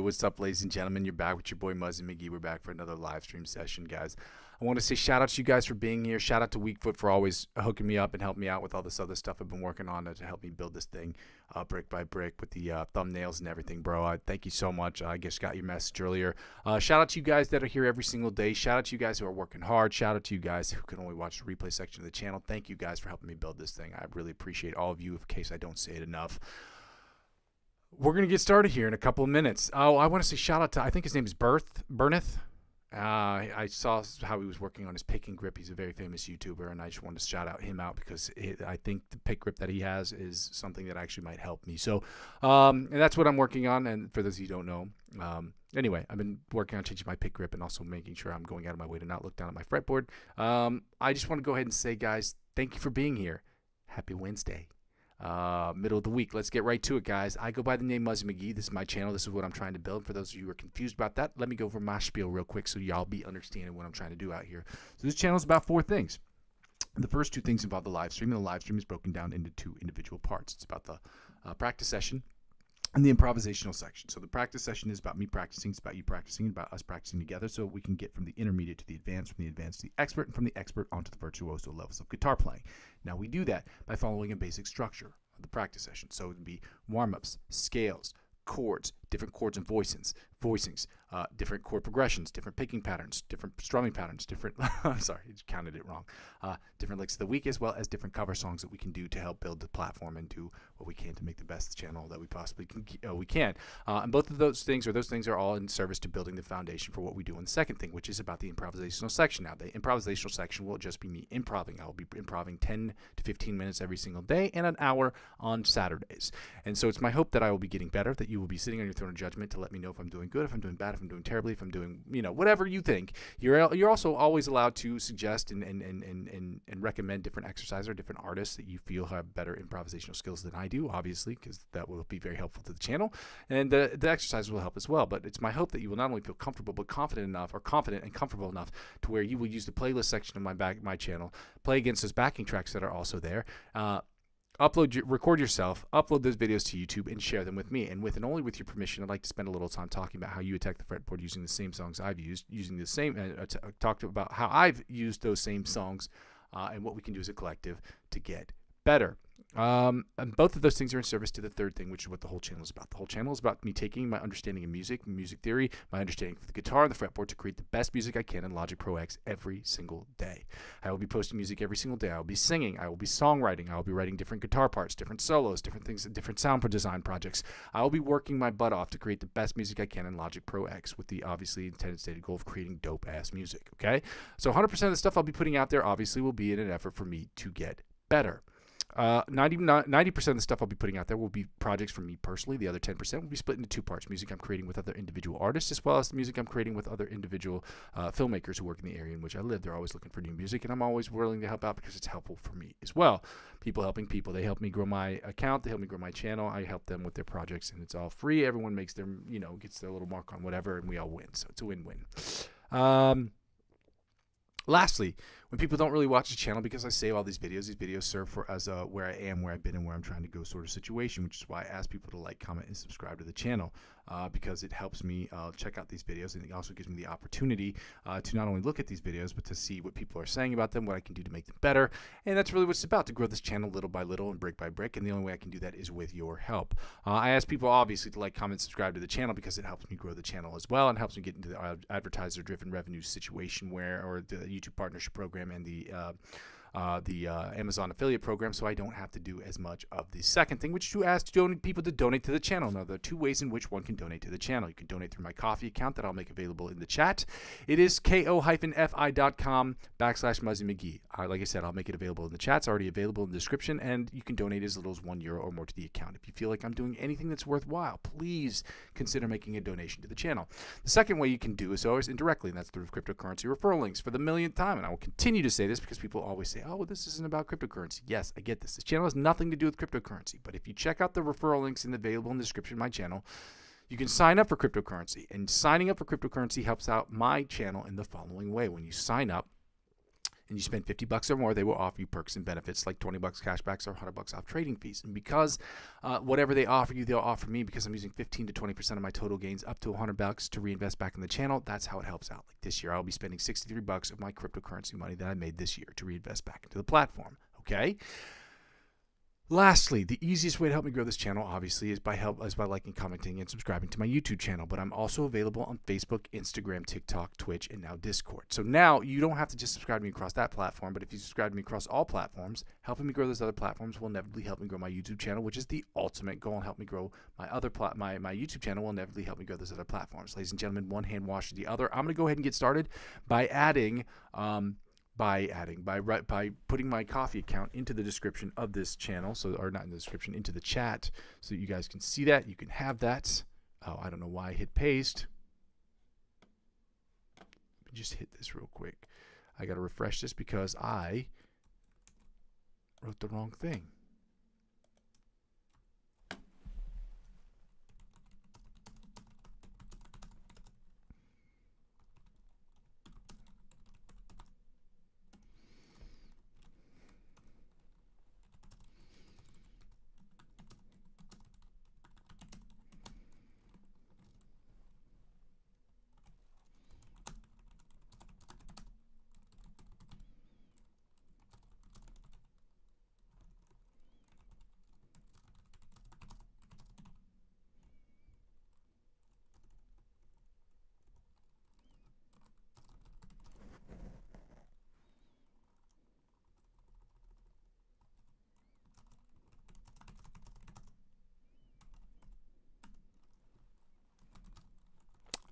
What's up, ladies and gentlemen? You're back with your boy Muzzy McGee. We're back for another live stream session, guys. I want to say shout out to you guys for being here. Shout out to Weakfoot for always hooking me up and helping me out with all this other stuff I've been working on to help me build this thing brick by brick with the thumbnails and everything, bro. Thank you so much. I just got your message earlier. Shout out to you guys that are here every single day. Shout out to you guys who are working hard. Shout out to you guys who can only watch the replay section of the channel. Thank you guys for helping me build this thing. I really appreciate all of you, in case I don't say it enough. We're going to get started here in a couple of minutes. Oh, I want to say shout out to, I think his name is Burneth. I saw how he was working on his pick and grip. He's a very famous YouTuber, and I just wanted to shout out him out because I think the pick grip that he has is something that actually might help me. So, and that's what I'm working on. And for those of you who don't know, anyway, I've been working on changing my pick grip and also making sure I'm going out of my way to not look down at my fretboard. I just want to go ahead and say, guys, thank you for being here. Happy Wednesday. Middle of the week. Let's get right to it, guys. I go by the name Muzzy McGee. This is my channel. This is what I'm trying to build. For those of you who are confused about that, let me go over my spiel real quick so y'all be understanding what I'm trying to do out here. So this channel is about 4 things. The first 2 things involve the live stream, and the live stream is broken down into 2 individual parts. It's about the practice session and the improvisational section. So the practice session is about me practicing. It's about you practicing, about us practicing together so we can get from the intermediate to the advanced, from the advanced to the expert, and from the expert onto the virtuoso levels of guitar playing. Now we do that by following a basic structure of the practice session. So it would be warm-ups, scales, chords, different chords and voicings, different chord progressions, different picking patterns, different strumming patterns, different, I'm sorry, I counted it wrong, different licks of the week, as well as different cover songs that we can do to help build the platform and do what we can to make the best channel that we possibly can. And both of those things are all in service to building the foundation for what we do in the second thing, which is about the improvisational section. Now, the improvisational section will just be me improving. I will be improving 10 to 15 minutes every single day and an hour on Saturdays. And so it's my hope that I will be getting better, that you will be sitting on your throne of judgment to let me know if I'm doing good, if I'm doing bad, if I'm doing terribly, if I'm doing, whatever you think. You're also always allowed to suggest and recommend different exercises or different artists that you feel have better improvisational skills than I do, obviously, because that will be very helpful to the channel. And the exercises will help as well. But it's my hope that you will not only feel comfortable, but confident and comfortable enough to where you will use the playlist section of my channel, play against those backing tracks that are also there, record yourself, upload those videos to YouTube, and share them with me. And only with your permission, I'd like to spend a little time talking about how you attack the fretboard using the same songs I've used, talked about how I've used those same songs, and what we can do as a collective to get better. And both of those things are in service to the third thing, which is what the whole channel is about. The whole channel is about me taking my understanding of music theory, my understanding of the guitar and the fretboard to create the best music I can in Logic Pro X every single day. I will be posting music every single day. I will be singing. I will be songwriting. I will be writing different guitar parts, different solos, different things, different sound design projects. I will be working my butt off to create the best music I can in Logic Pro X with the obviously intended stated goal of creating dope-ass music, okay? So 100% of the stuff I'll be putting out there obviously will be in an effort for me to get better. 90% of the stuff I'll be putting out there will be projects from me personally. The other 10% will be split into 2 parts: music I'm creating with other individual artists, as well as the music I'm creating with other individual filmmakers who work in the area in which I live. They're always looking for new music, and I'm always willing to help out because it's helpful for me as well. People helping people. They help me grow my account. They help me grow my channel. I help them with their projects, and it's all free. Everyone makes their, gets their little mark on whatever, and we all win. So it's a win-win. Lastly, when people don't really watch the channel because I save all these videos serve for as a where I am, where I've been, and where I'm trying to go sort of situation, which is why I ask people to like, comment, and subscribe to the channel, because it helps me check out these videos, and it also gives me the opportunity to not only look at these videos, but to see what people are saying about them, what I can do to make them better. And that's really what it's about, to grow this channel little by little and brick by brick, and the only way I can do that is with your help. I ask people obviously to like, comment, subscribe to the channel because it helps me grow the channel as well, and helps me get into the advertiser-driven revenue situation or the YouTube partnership program and the Amazon affiliate program, so I don't have to do as much of the second thing, which is to ask people to donate to the channel. Now, there are 2 ways in which one can donate to the channel. You can donate through my Ko-fi account that I'll make available in the chat. It is ko-fi.com/Muzzy McGee. Like I said, I'll make it available in the chat. It's already available in the description, and you can donate as little as €1 or more to the account. If you feel like I'm doing anything that's worthwhile, please consider making a donation to the channel. The second way you can do is always indirectly, and that's through cryptocurrency referral links for the millionth time. And I will continue to say this because people always say, oh, well, this isn't about cryptocurrency. Yes, I get this. This channel has nothing to do with cryptocurrency. But if you check out the referral links available in the description of my channel, you can sign up for cryptocurrency. And signing up for cryptocurrency helps out my channel in the following way. When you sign up, and you spend $50 or more, they will offer you perks and benefits like $20 cashbacks or $100 off trading fees. And because whatever they offer you, they'll offer me, because I'm using 15 to 20% of my total gains up to $100 to reinvest back in the channel. That's how it helps out. Like this year, I'll be spending $63 of my cryptocurrency money that I made this year to reinvest back into the platform. Okay. Lastly, the easiest way to help me grow this channel, obviously, is by liking, commenting, and subscribing to my YouTube channel. But I'm also available on Facebook, Instagram, TikTok, Twitch, and now Discord. So now you don't have to just subscribe to me across that platform, but if you subscribe to me across all platforms, helping me grow those other platforms will inevitably help me grow my YouTube channel, which is the ultimate goal, and help me grow my other my YouTube channel will inevitably help me grow those other platforms. Ladies and gentlemen, one hand washes the other. I'm going to go ahead and get started by adding. By putting my coffee account into the description of this channel, or not in the description, into the chat, so that you guys can see that. You can have that. Oh, I don't know why I hit paste. Let me just hit this real quick. I got to refresh this because I wrote the wrong thing.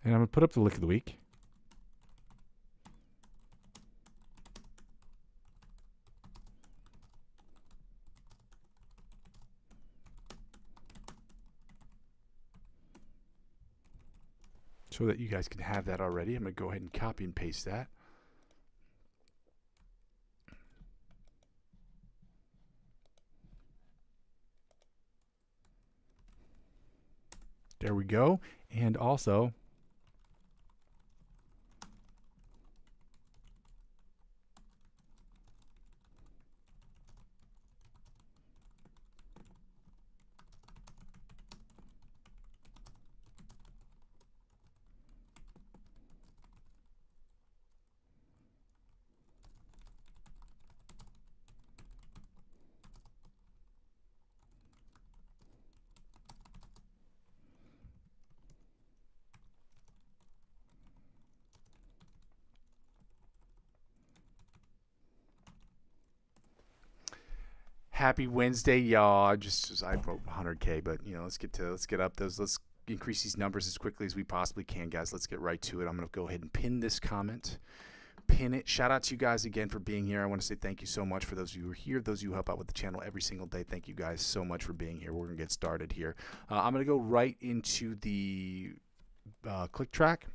And I'm going to put up the lick of the week. So that you guys can have that already. I'm going to go ahead and copy and paste that. There we go. And also, happy Wednesday, y'all. I wrote 100K, but let's get up those. Let's increase these numbers as quickly as we possibly can, guys. Let's get right to it. I'm gonna go ahead and pin this comment. Pin it. Shout out to you guys again for being here. I want to say thank you so much for those of you who are here, those of you who help out with the channel every single day. Thank you guys so much for being here. We're gonna get started here. I'm gonna go right into the click track.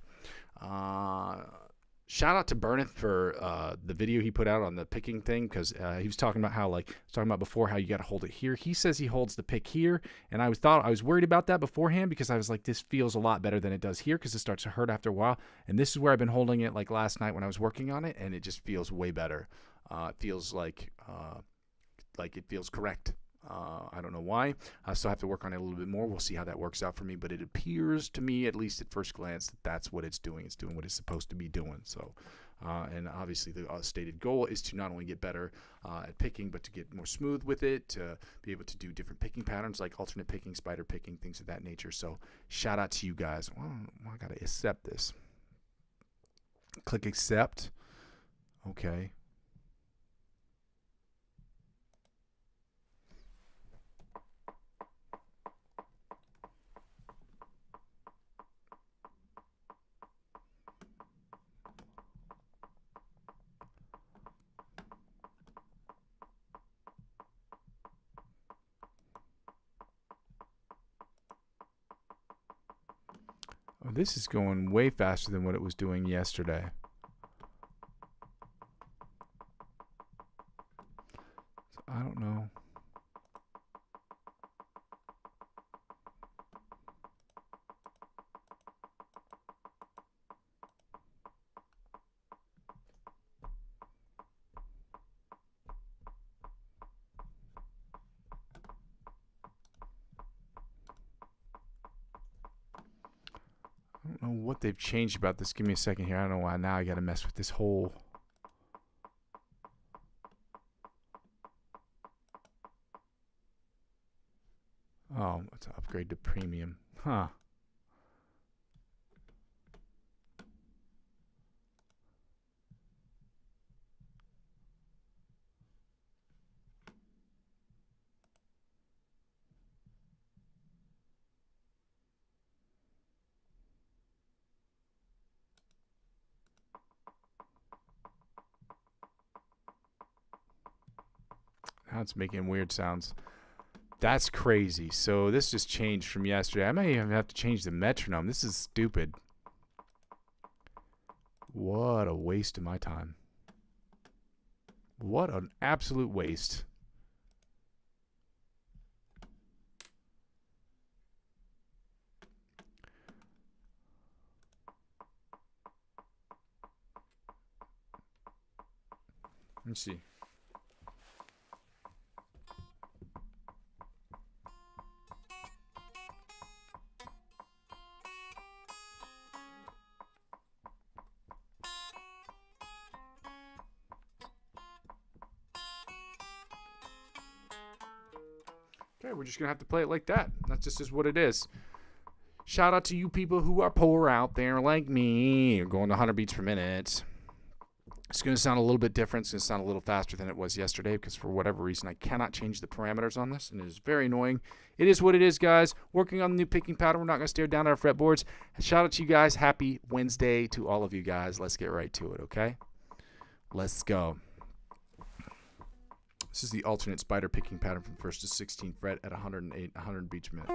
Shout out to Burneth for the video he put out on the picking thing, because he was talking about how, before, how you got to hold it here. He says he holds the pick here, and I was worried about that beforehand, because I was like, this feels a lot better than it does here, because it starts to hurt after a while. And this is where I've been holding it, like last night when I was working on it, and it just feels way better. It feels like it feels correct. I don't know why. I still have to work on it a little bit more. We'll see how that works out for me, but it appears to me, at least at first glance, that that's what it's doing. It's doing what it's supposed to be doing. So, and obviously the stated goal is to not only get better at picking, but to get more smooth with it, to be able to do different picking patterns like alternate picking, spider picking, things of that nature. So shout out to you guys. Well, I got to accept this. Click accept. Okay. Oh, this is going way faster than what it was doing yesterday. So I don't know. know what they've changed about this. Give me a second here. I don't know why now I got to mess with this whole... Oh, let's upgrade to premium. Huh. Now it's making weird sounds. That's crazy. So this just changed from yesterday. I may even have to change the metronome. This is stupid. What a waste of my time. What an absolute waste. Let's see. Okay, we're just going to have to play it like that. That just is what it is. Shout out to you people who are poor out there like me. You're going to 100 beats per minute. It's going to sound a little bit different. It's going to sound a little faster than it was yesterday because for whatever reason I cannot change the parameters on this, and it is very annoying. It is what it is, guys. Working on the new picking pattern. We're not going to stare down at our fretboards. Shout out to you guys. Happy Wednesday to all of you guys. Let's get right to it, okay? Let's go. This is the alternate spider picking pattern from 1st to 16th fret at 100 beats per minute.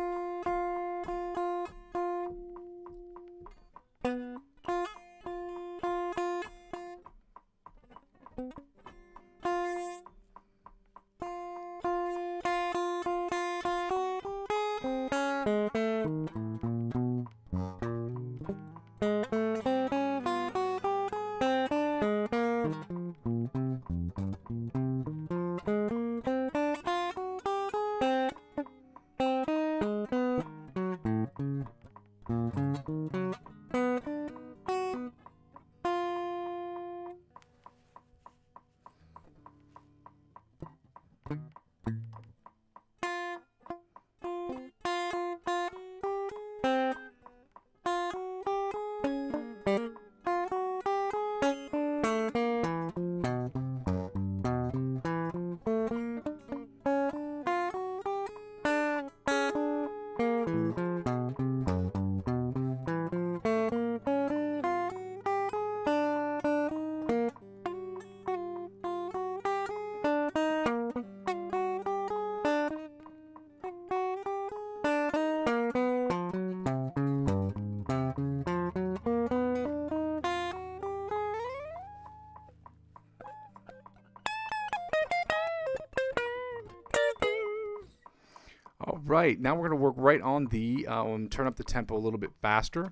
All right, now we're going to work right on the, turn up the tempo a little bit faster.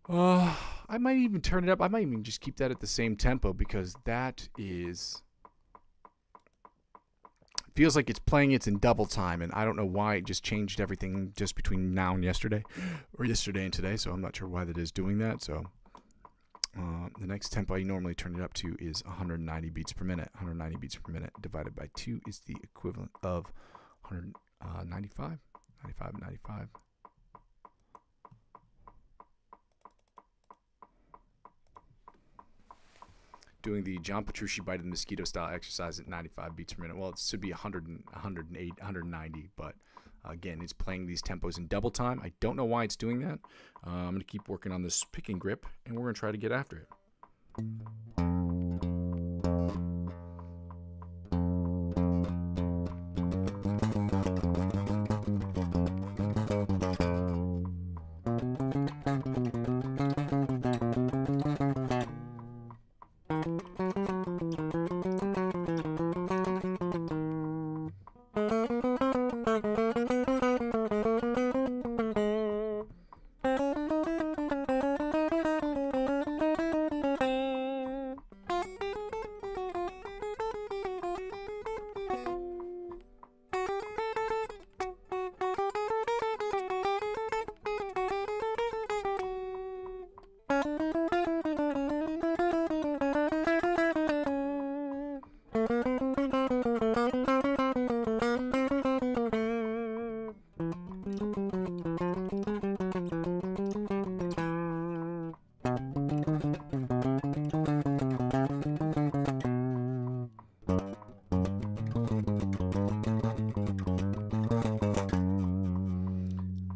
I might even turn it up. I might even just keep that at the same tempo because that is, feels like it's playing it's in double time, and I don't know why it just changed everything just between now and yesterday, or yesterday and today, so I'm not sure why that is doing that. So the next tempo I normally turn it up to is 190 beats per minute. 190 beats per minute divided by 2 is the equivalent of 195. 95. Doing the John Petrucci Bite of the Mosquito style exercise at 95 beats per minute. Well, it should be 100, 108, 190, but again, it's playing these tempos in double time. I don't know why it's doing that. I'm going to keep working on this picking grip, and we're going to try to get after it.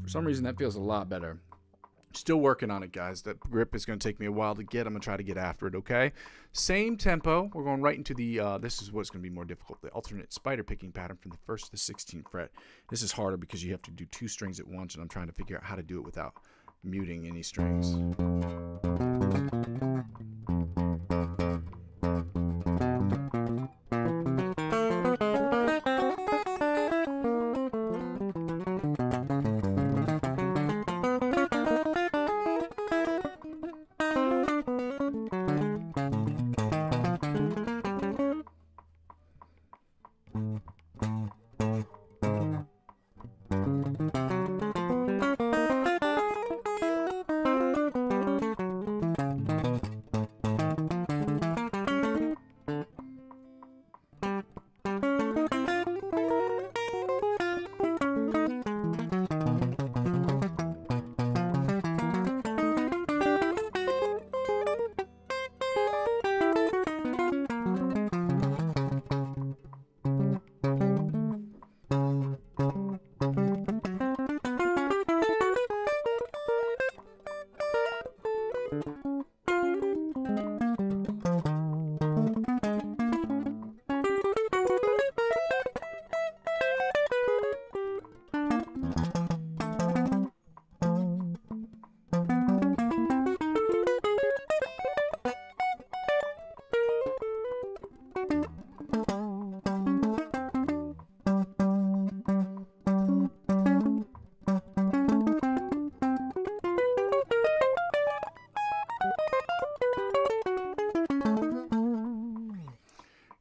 For some reason, that feels a lot better. Still working on it, guys. That grip is going to take me a while to get. I'm going to try to get after it, okay? Same tempo. We're going right into the, this is what's going to be more difficult, the alternate spider picking pattern from the 1st to the 16th fret. This is harder because you have to do 2 strings at once, and I'm trying to figure out how to do it without muting any strings.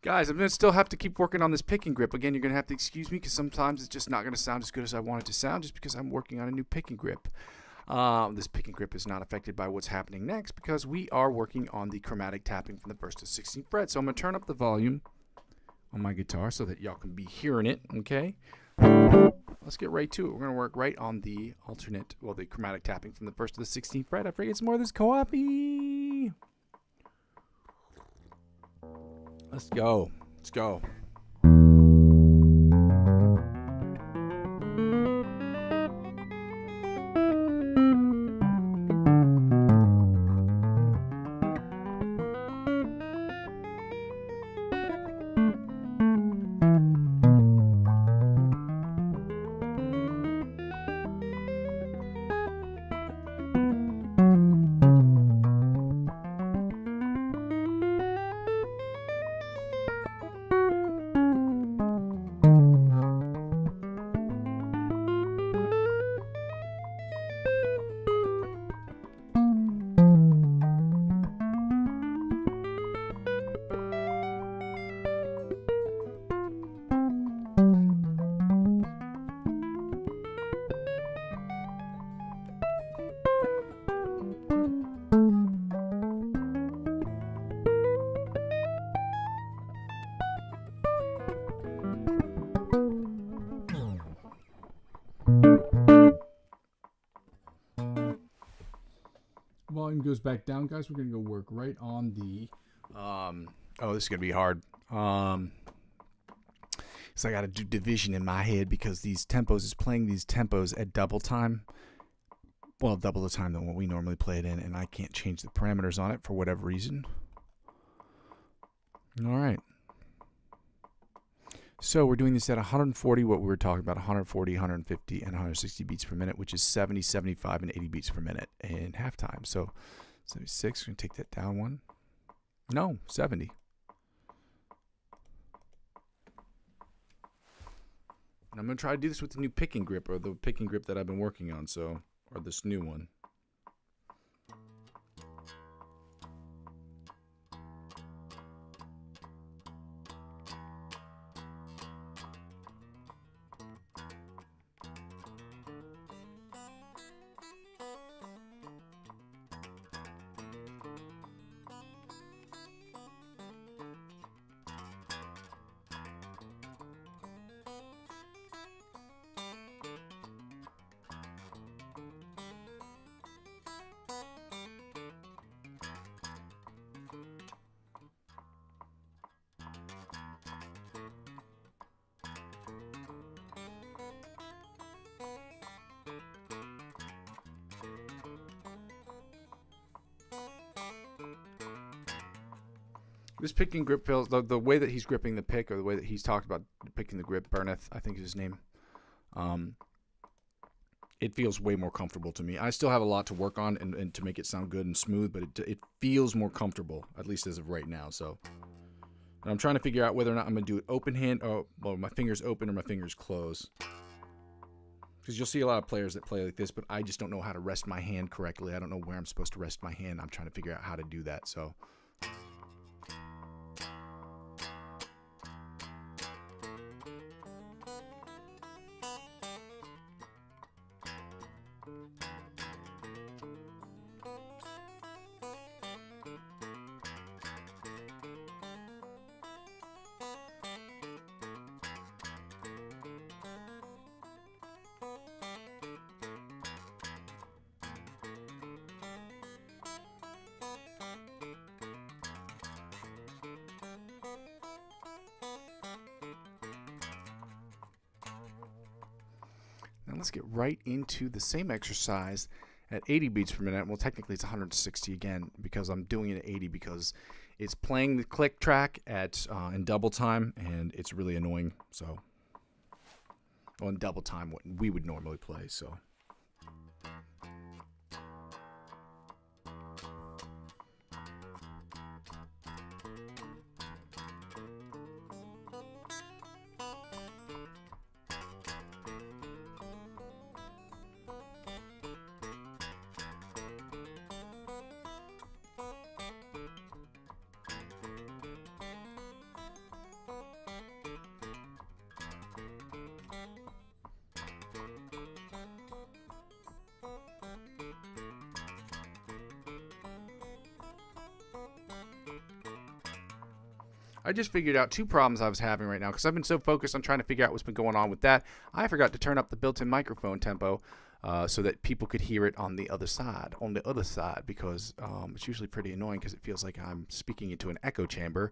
Guys, I'm going to still have to keep working on this picking grip. Again, you're going to have to excuse me because sometimes it's just not going to sound as good as I want it to sound just because I'm working on a new picking grip. This picking grip is not affected by what's happening next because we are working on the chromatic tapping from the 1st to 16th fret. So I'm going to turn up the volume on my guitar so that y'all can be hearing it, okay? Let's get right to it. We're going to work right on the alternate, well, the chromatic tapping from the 1st to the 16th fret. I forget some more of this coffee. Let's go. Let's go. Volume goes back down, guys. We're going to go work right on the, oh, this is going to be hard. So I got to do division in my head because these tempos is playing these tempos at double time. Well, double the time than what we normally play it in, and I can't change the parameters on it for whatever reason. All right. So we're doing this at 140, what we were talking about, 140, 150, and 160 beats per minute, which is 70, 75, and 80 beats per minute in halftime. So 76, we're going to take that down one. No, 70. And I'm going to try to do this with the new picking grip, or the picking grip that I've been working on, so, or this new one. This picking grip feels, the way that he's gripping the pick, or the way that he's talked about picking the grip, Burneth, I think is his name. It feels way more comfortable to me. I still have a lot to work on and to make it sound good and smooth, but it feels more comfortable, at least as of right now. So and I'm trying to figure out whether or not I'm going to do it open hand, or well, my fingers open or my fingers close. Because you'll see a lot of players that play like this, but I just don't know how to rest my hand correctly. I don't know where I'm supposed to rest my hand. I'm trying to figure out how to do that. So now let's get right into the same exercise at 80 beats per minute. Well, technically it's 160 again, because I'm doing it at 80 because it's playing the click track at in double time, and it's really annoying. So, well, in double time what we would normally play. So. I just figured out two problems I was having right now, because I've been so focused on trying to figure out what's been going on with that. I forgot to turn up the built-in microphone tempo so that people could hear it on the other side, because it's usually pretty annoying because it feels like I'm speaking into an echo chamber.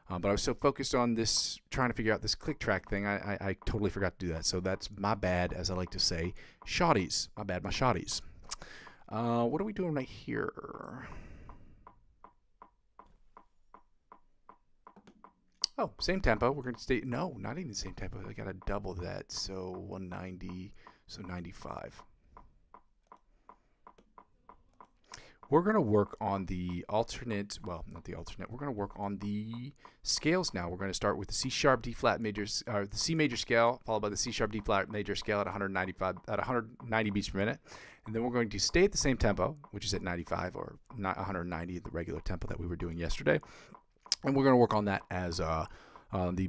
But I was so focused on this, trying to figure out this click track thing, I totally forgot to do that. So that's my bad, as I like to say. Shotties. My bad, my shotties. What are we doing right here? Oh, same tempo. We're going to stay. No, not even the same tempo. I got to double that. So 190, so 95. We're going to work on the alternate. Well, not the alternate. We're going to work on the scales now. We're going to start with the C sharp D flat major, or the C major scale, followed by the C sharp D flat major scale at 190 beats per minute, and then we're going to stay at the same tempo, which is at 95 or 190, the regular tempo that we were doing yesterday. And we're going to work on that as the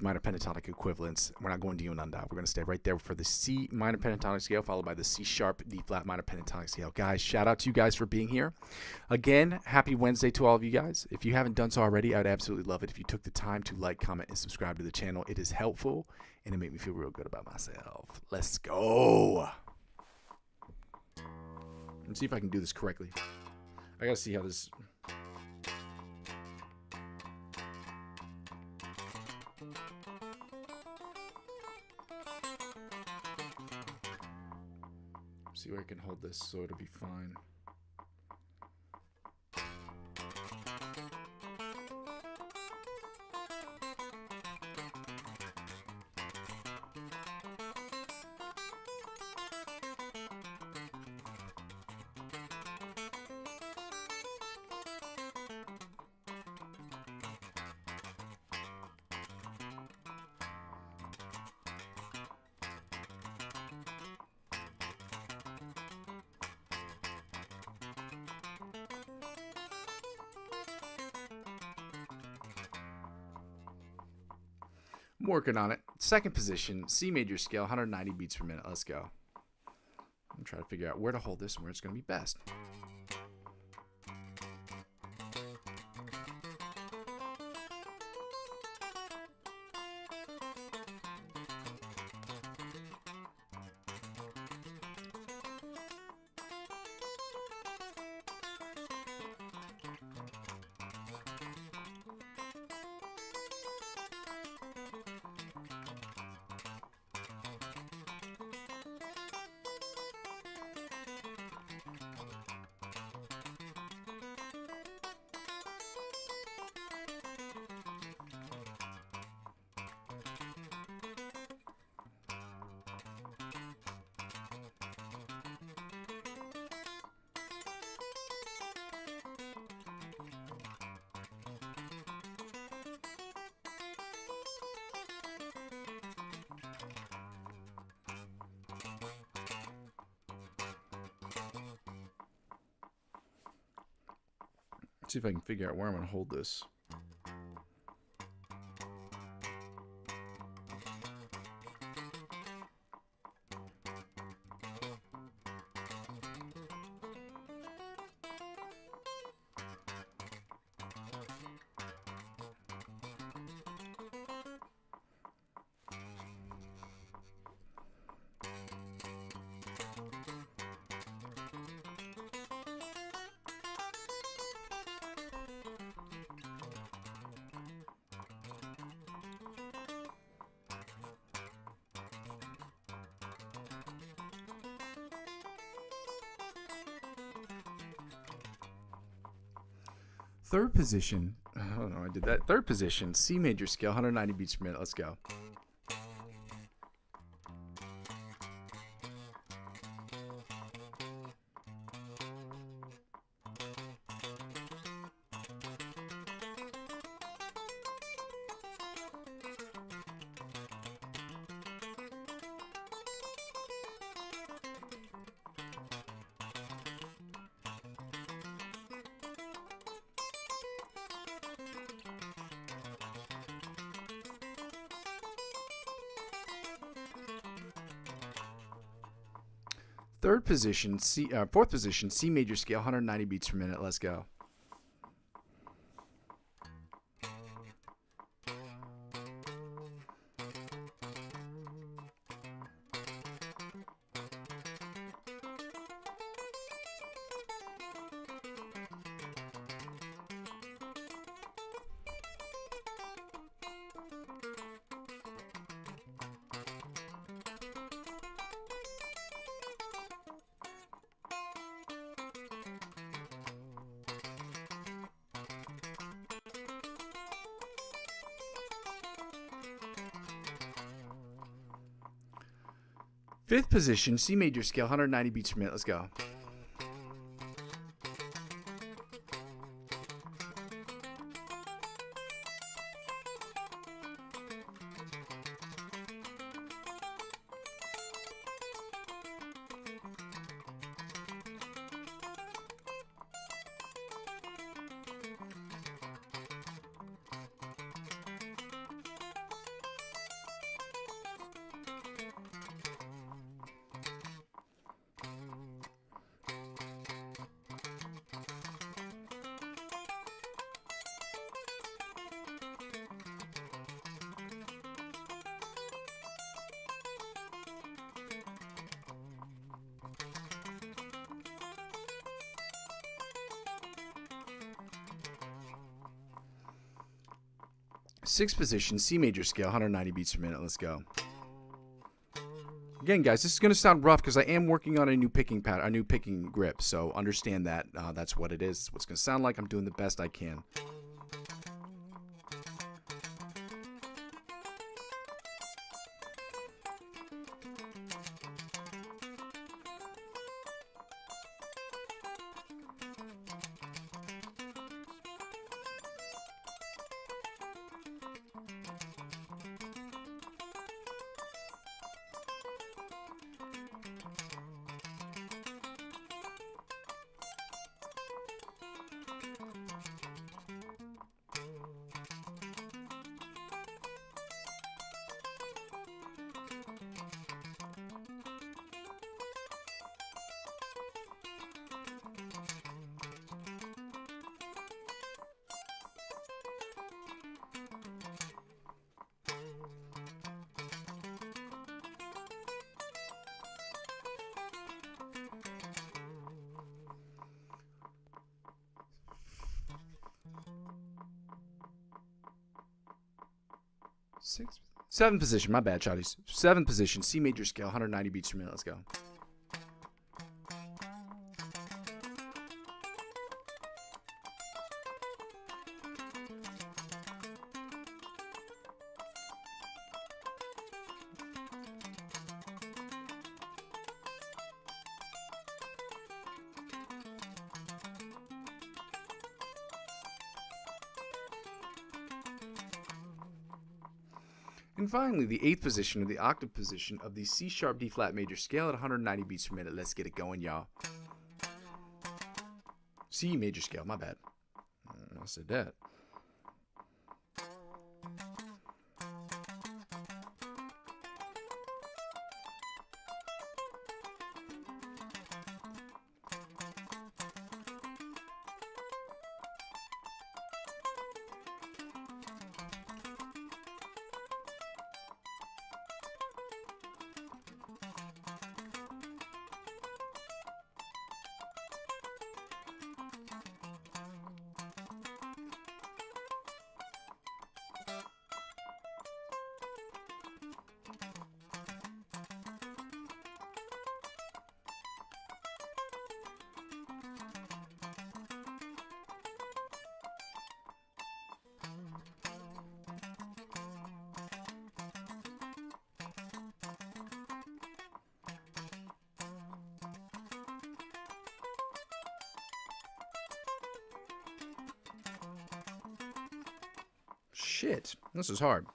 minor pentatonic equivalents. We're not going to Yonanda. We're going to stay right there for the C minor pentatonic scale, followed by the C sharp D flat minor pentatonic scale. Guys, shout out to you guys for being here. Again, happy Wednesday to all of you guys. If you haven't done so already, I'd absolutely love it if you took the time to like, comment, and subscribe to the channel. It is helpful, and it made me feel real good about myself. Let's go. Let's see if I can do this correctly. I got to see how this... See where I can hold this so it'll be fine. I'm working on it. Second position, C major scale, 190 beats per minute. Let's go. I'm trying to figure out where to hold this and where it's going to be best. see if I can figure out where I'm going to hold this. Third position, oh no, I did that. Third position, C major scale, 190 beats per minute. Let's go. Third position, fourth position, C major scale, 190 beats per minute. Let's go. Fifth position, C major scale, 190 beats per minute. Let's go. Sixth position, C major scale, 190 beats per minute. Let's go. Again, guys, this is going to sound rough because I am working on a new picking pattern, a new picking grip. So understand that that's what it is. It's what's going to sound like. I'm doing the best I can. Seventh position, my bad, shotties. Seventh position, C major scale, 190 beats per minute. Let's go. And finally, the eighth position, or the octave position, of the C sharp D flat major scale at 190 beats per minute. Let's get it going, y'all. C major scale, my bad. I said that. Shit, this is hard.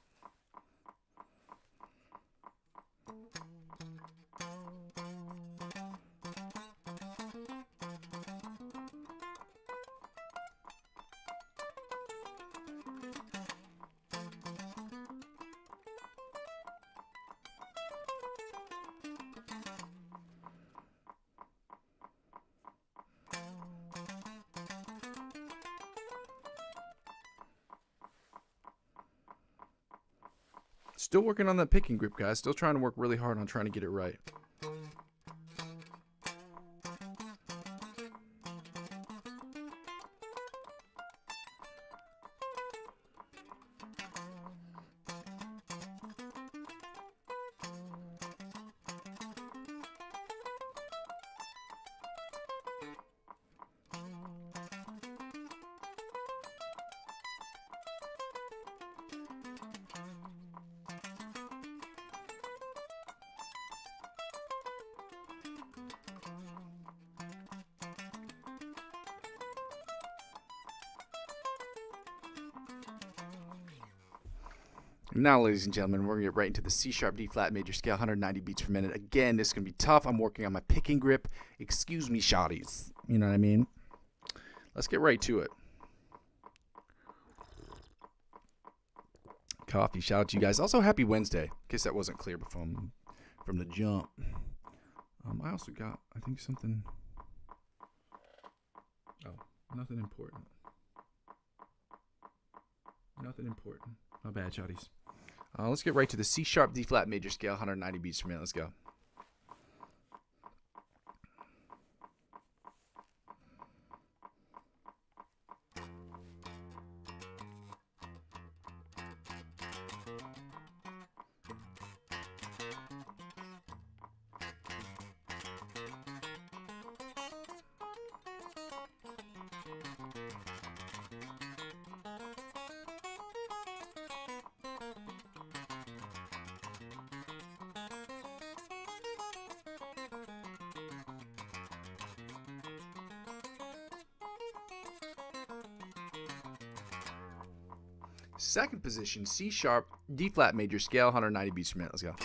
Still working on that picking grip, guys. Still trying to work really hard on trying to get it right. Now, ladies and gentlemen, we're going to get right into the C sharp D flat major scale, 190 beats per minute. Again, this is going to be tough. I'm working on my picking grip. Excuse me, shawties. You know what I mean? Let's get right to it. Coffee. Shout out to you guys. Also, happy Wednesday. In case that wasn't clear from the jump. I also got, I think, something. Oh, nothing important. Nothing important. My bad, shawties. Let's get right to the C sharp D flat major scale, 190 beats per minute. Let's go. Second position, C sharp, D flat major scale, 190 beats per minute. Let's go.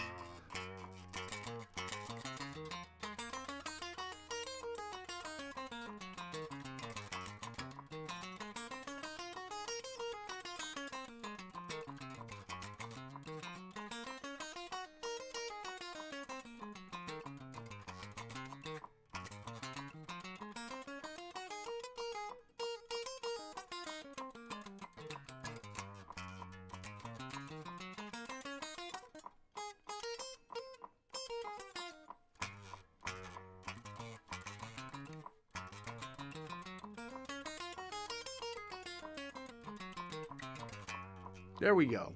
There we go.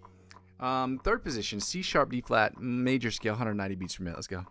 Third position, C sharp, D flat, major scale, 190 beats per minute. Let's go.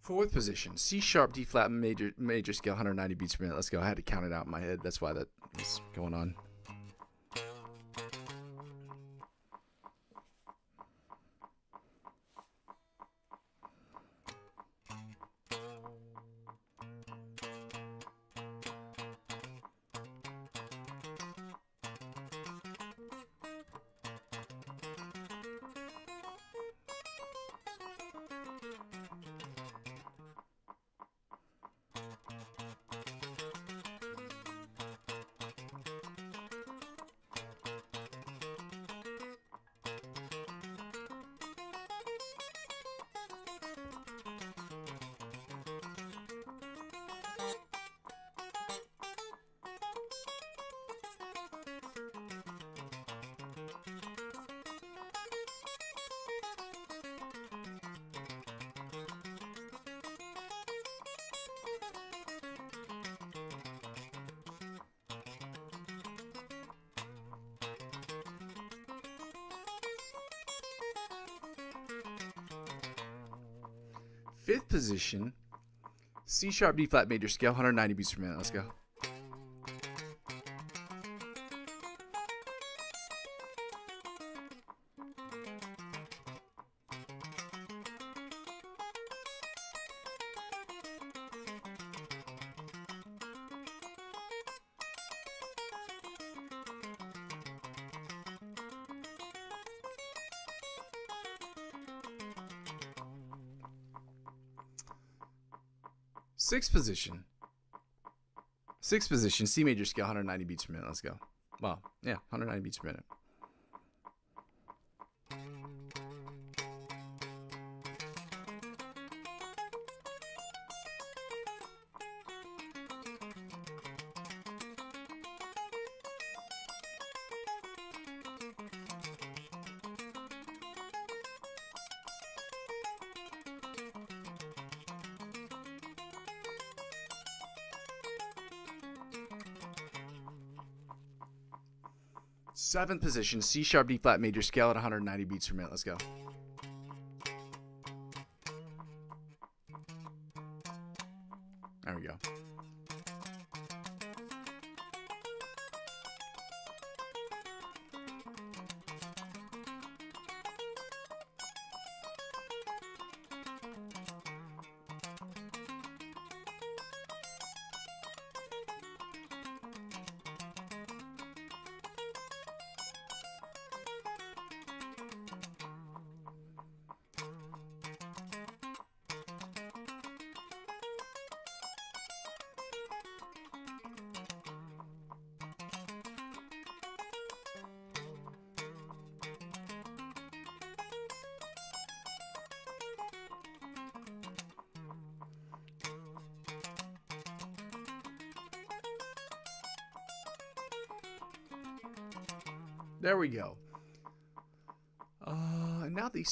Fourth position, C sharp, D flat, major scale, 190 beats per minute. Let's go. I had to count it out in my head. That's why that was going on. Fifth position, C sharp, D flat, major scale, 190 beats per minute. Let's go. Sixth position, C major scale, 190 beats per minute. Let's go. Well, yeah, 190 beats per minute. Seventh position, C sharp, D flat, major scale at 190 beats per minute. Let's go. There we go. There we go. Now the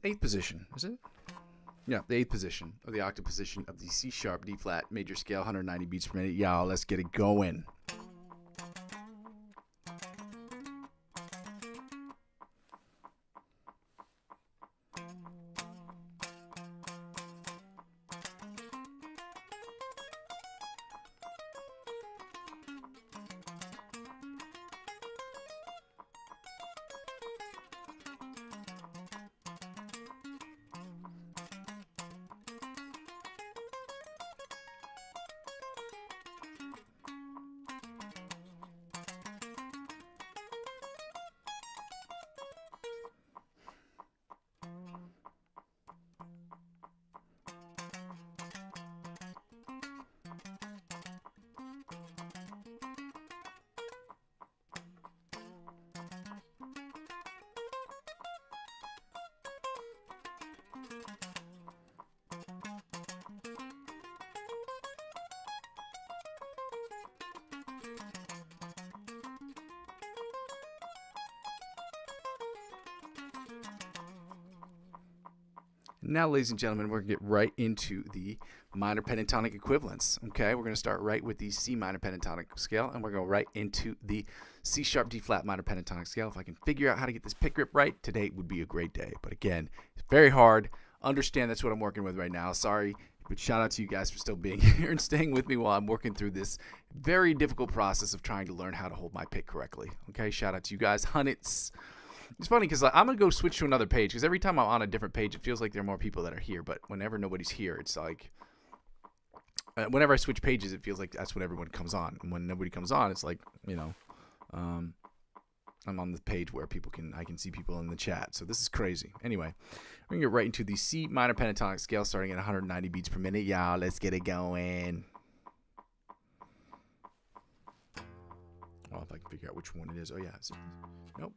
eighth position, is it? Yeah, the eighth position of the octave position of the C sharp, D flat, major scale, 190 beats per minute. Y'all, let's get it going. Now, ladies and gentlemen, we're going to get right into the minor pentatonic equivalents. Okay, we're going to start right with the C minor pentatonic scale, and we're going to go right into the C sharp D flat minor pentatonic scale. If I can figure out how to get this pick grip right, today would be a great day. But again, it's very hard. understand that's what I'm working with right now. Sorry, but shout out to you guys for still being here and staying with me while I'm working through this very difficult process of trying to learn how to hold my pick correctly. Okay, shout out to you guys. Hunnits. It's funny because I'm going to go switch to another page because every time I'm on a different page, it feels like there are more people that are here. But whenever nobody's here, it's like whenever I switch pages, it feels like that's when everyone comes on. And when nobody comes on, it's like, I'm on the page where I can see people in the chat. So this is crazy. Anyway, we're going to get right into the C minor pentatonic scale starting at 190 beats per minute. Y'all, let's get it going. Oh, if I can figure out which one it is. Oh, yeah. Nope.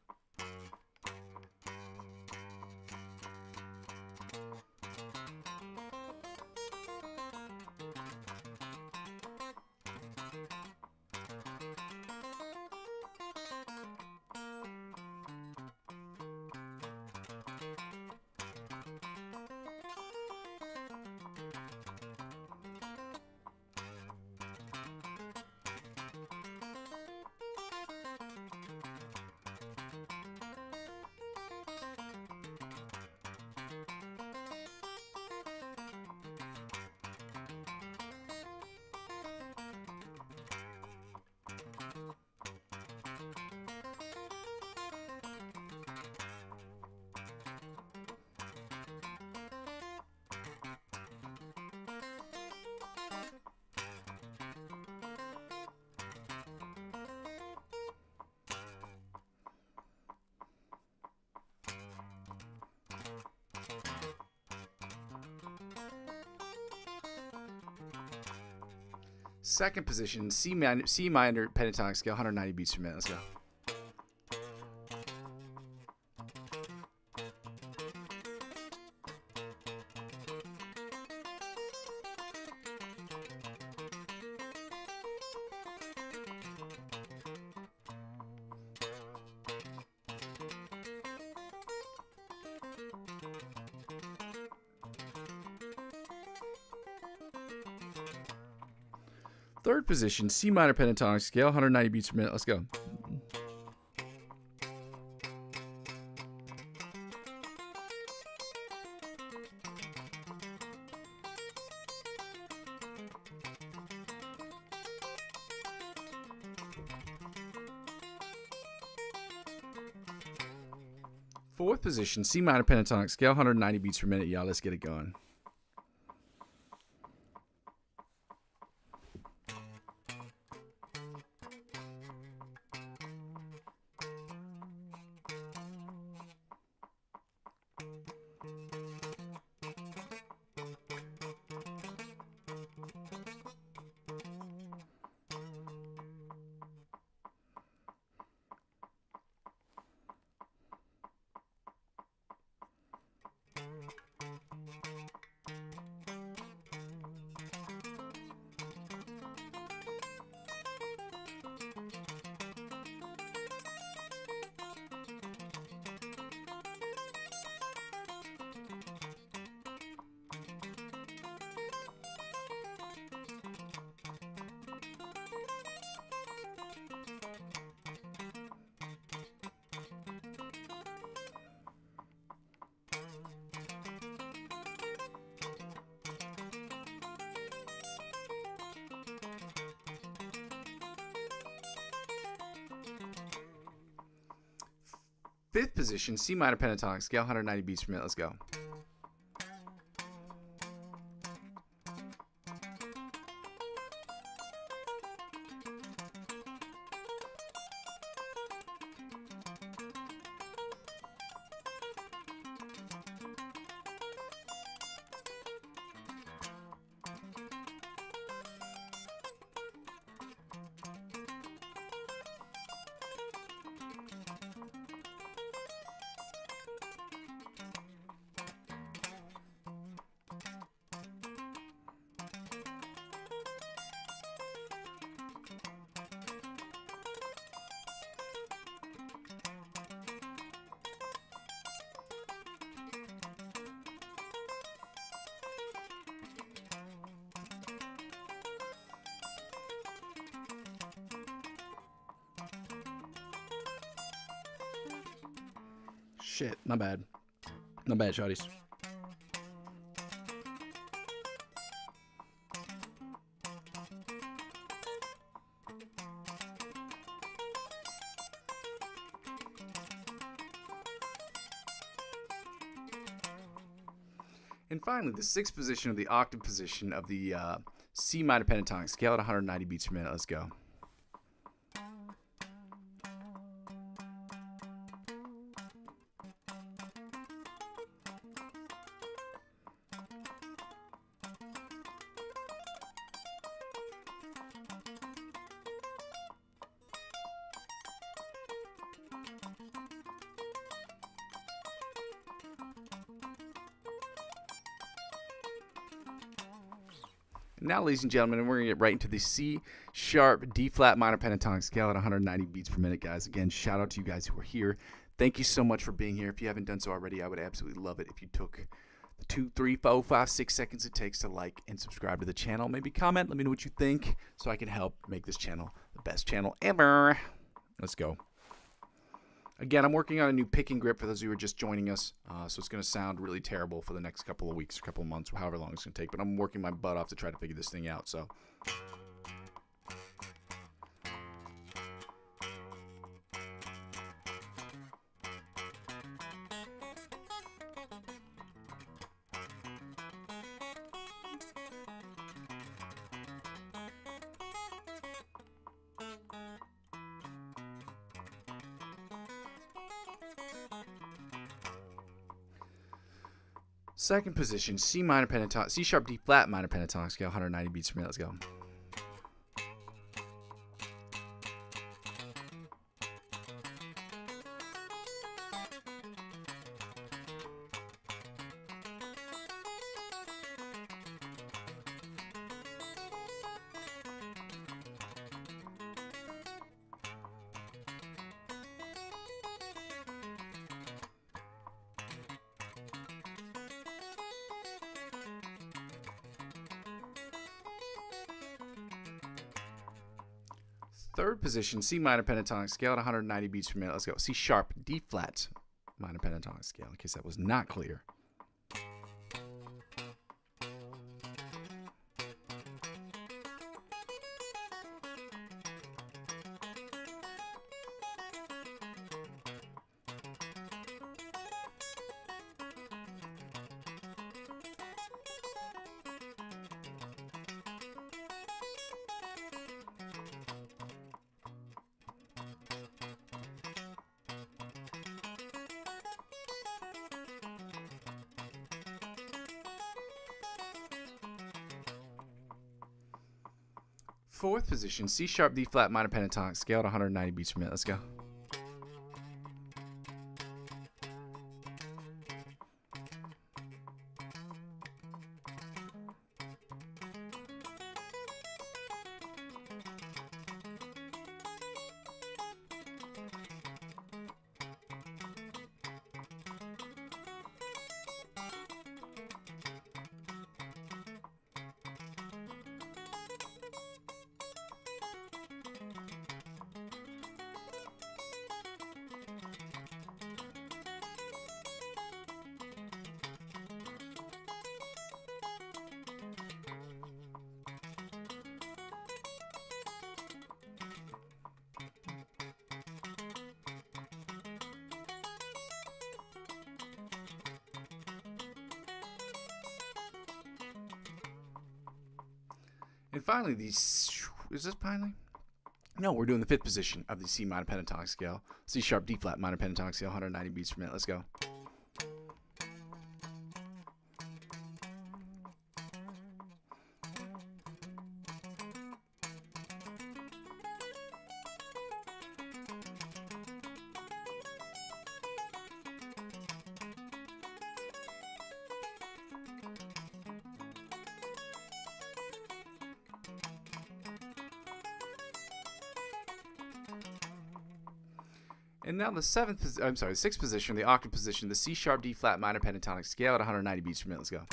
Second position, C minor pentatonic scale, 190 beats per minute. Let's go. Third position, C minor pentatonic scale, 190 beats per minute. Let's go. Fourth position, C minor pentatonic scale, 190 beats per minute. Y'all, let's get it going. Fifth position, C minor pentatonic scale, 190 beats per minute. Let's go. Shit, my bad. My bad, shawties. And finally, the sixth position, or the octave position of the C minor pentatonic scale at 190 beats per minute. Let's go. Now, ladies and gentlemen, we're going to get right into the C sharp D flat minor pentatonic scale at 190 beats per minute, guys. Again, shout out to you guys who are here. Thank you so much for being here. If you haven't done so already, I would absolutely love it if you took the 2, 3, 4, 5, 6 seconds it takes to like and subscribe to the channel. Maybe comment, let me know what you think so I can help make this channel the best channel ever. Let's go. Again, I'm working on a new picking grip for those who are just joining us, so it's going to sound really terrible for the next couple of weeks or couple of months, however long it's going to take, but I'm working my butt off to try to figure this thing out, so. Second position, C sharp D flat minor pentatonic scale, 190 beats per minute. Let's go. Third position, C minor pentatonic scale at 190 beats per minute. Let's go. C sharp D flat minor pentatonic scale, in case that was not clear. Fourth position, C sharp D flat minor pentatonic scale at 190 beats per minute. Let's go. And finally, is this finally? No, we're doing the fifth position of the C minor pentatonic scale. C sharp D flat minor pentatonic scale, 190 beats per minute. Let's go. And now the sixth position, the octave position, the C sharp D flat minor pentatonic scale at 190 beats per minute. Let's go.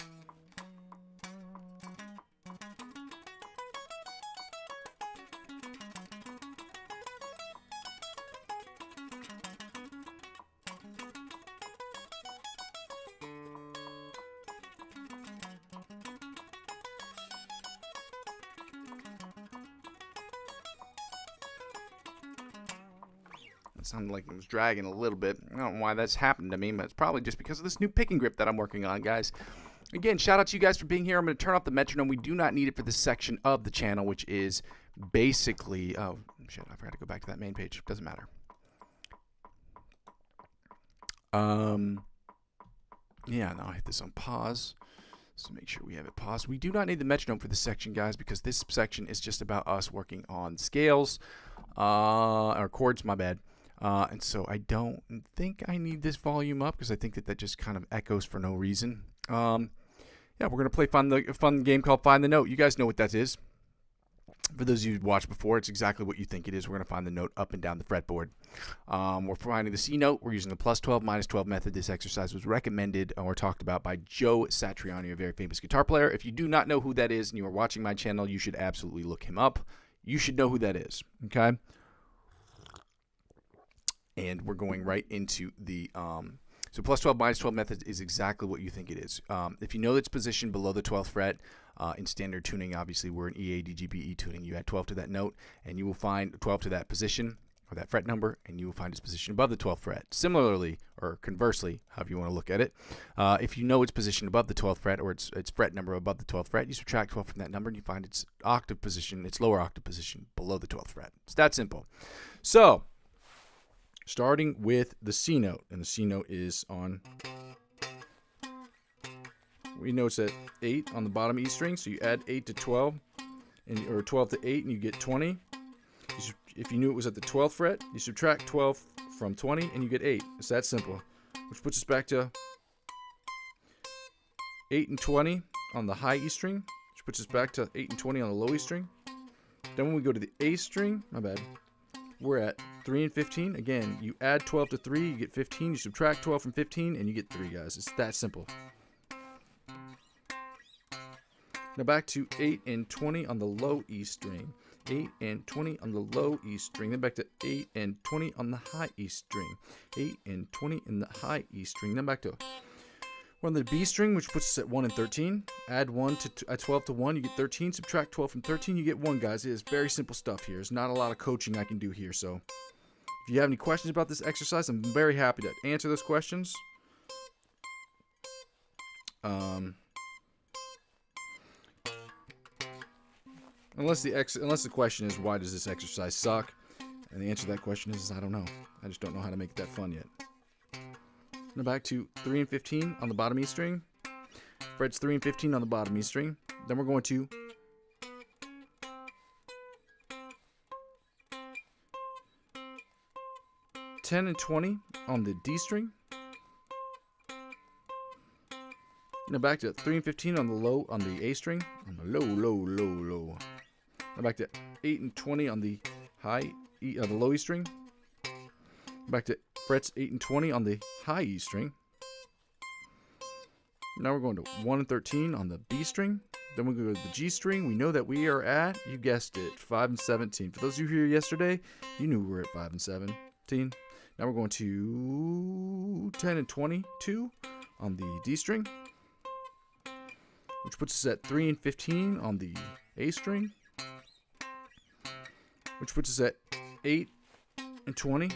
It sounded like it was dragging a little bit. I don't know why that's happened to me, but it's probably just because of this new picking grip that I'm working on, guys. Again, shout out to you guys for being here. I'm going to turn off the metronome. We do not need it for this section of the channel, which is basically, oh shit, I forgot to go back to that main page. Doesn't matter. Yeah, now I hit this on pause. So make sure we have it paused. We do not need the metronome for this section, guys, because this section is just about us working on scales, or chords, my bad. And so I don't think I need this volume up because I think that just kind of echoes for no reason. Yeah, we're going to play a fun game called Find the Note. You guys know what that is. For those of you who watched before, it's exactly what you think it is. We're going to find the note up and down the fretboard. We're finding the C note. We're using the plus 12, minus 12 method. This exercise was recommended or talked about by Joe Satriani, a very famous guitar player. If you do not know who that is and you are watching my channel, you should absolutely look him up. You should know who that is, okay? And we're going right into the... So plus 12, minus 12 method is exactly what you think it is. If you know it's positioned below the 12th fret, in standard tuning, obviously we're in E, A, D, G, B, E tuning. You add 12 to that note, and you will find 12 to that position, or that fret number, and you will find its position above the 12th fret. Similarly, or conversely, however you want to look at it, if you know it's positioned above the 12th fret, or its fret number above the 12th fret, you subtract 12 from that number, and you find its octave position, its lower octave position below the 12th fret. It's that simple. So, starting with the C note, and the C note is on... We know it's at 8 on the bottom E string, so you add 8 to 12, or 12 to 8, and you get 20. If you knew it was at the 12th fret, you subtract 12 from 20, and you get 8. It's that simple. Which puts us back to 8 and 20 on the high E string, which puts us back to 8 and 20 on the low E string. Then when we go to the A string, my bad, we're at 3 and 15. Again, you add 12 to 3, you get 15. You subtract 12 from 15, and you get 3, guys. It's that simple. Now back to 8 and 20 on the low E string. 8 and 20 on the low E string. Then back to 8 and 20 on the high E string. 8 and 20 in the high E string. Then back to we're on the B string, which puts us at 1 and 13. Add 12 to 1, you get 13. Subtract 12 from 13, you get 1, guys. It is very simple stuff here. There's not a lot of coaching I can do here. So if you have any questions about this exercise, I'm very happy to answer those questions. Unless the question is, why does this exercise suck? And the answer to that question is I don't know. I just don't know how to make that fun yet. Now back to 3 and 15 on the bottom E string. Frets 3 and 15 on the bottom E string. Then we're going to (10 and 20 on the D string. Now back to 3 and 15 on the A string. On the low. Now back to 8 and 20 on the the low E string. Back to frets 8 and 20 on the high E string. Now we're going to 1 and 13 on the B string. Then we go to the G string. We know that we are at, you guessed it, 5 and 17. For those of you here yesterday, you knew we were at 5 and 17. Now we're going to 10 and 22 on the D string, which puts us at 3 and 15 on the A string, which puts us at 8 and 20.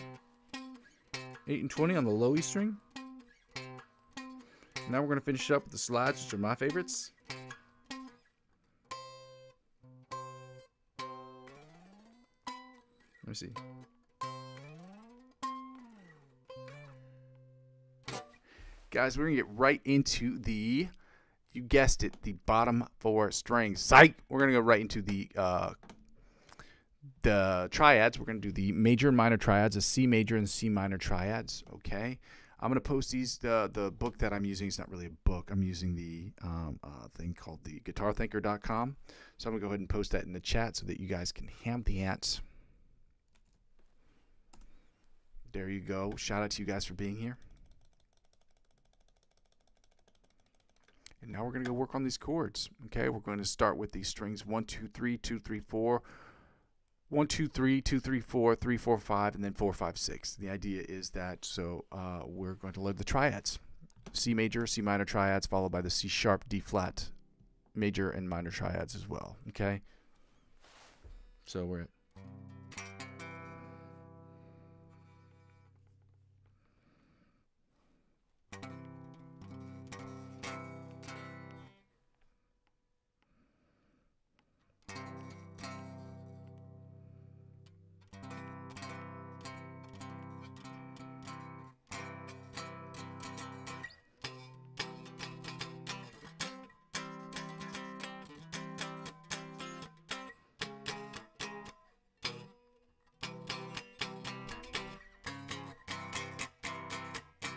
8 and 20 on the low E string. Now we're going to finish up with the slides, which are my favorites. Let me see. Guys, we're going to get right into the, you guessed it, the bottom 4 strings. Psych! We're going to go right into the triads. We're going to do the major and minor triads, a C major and C minor triads, okay? I'm going to post these, the book that I'm using. It's not really a book. I'm using the thing called the guitarthinker.com. So I'm going to go ahead and post that in the chat so that you guys can have the ants. There you go. Shout out to you guys for being here. And now we're going to go work on these chords. Okay, we're going to start with these strings 1, 2, 3, 2, 3, 4, 1, 2, 3, 2, 3, 4, 3, 4, 5, and then 4, 5, 6. The idea is that we're going to learn the triads. C major, C minor triads, followed by the C sharp, D flat, major and minor triads as well. Okay, so we're at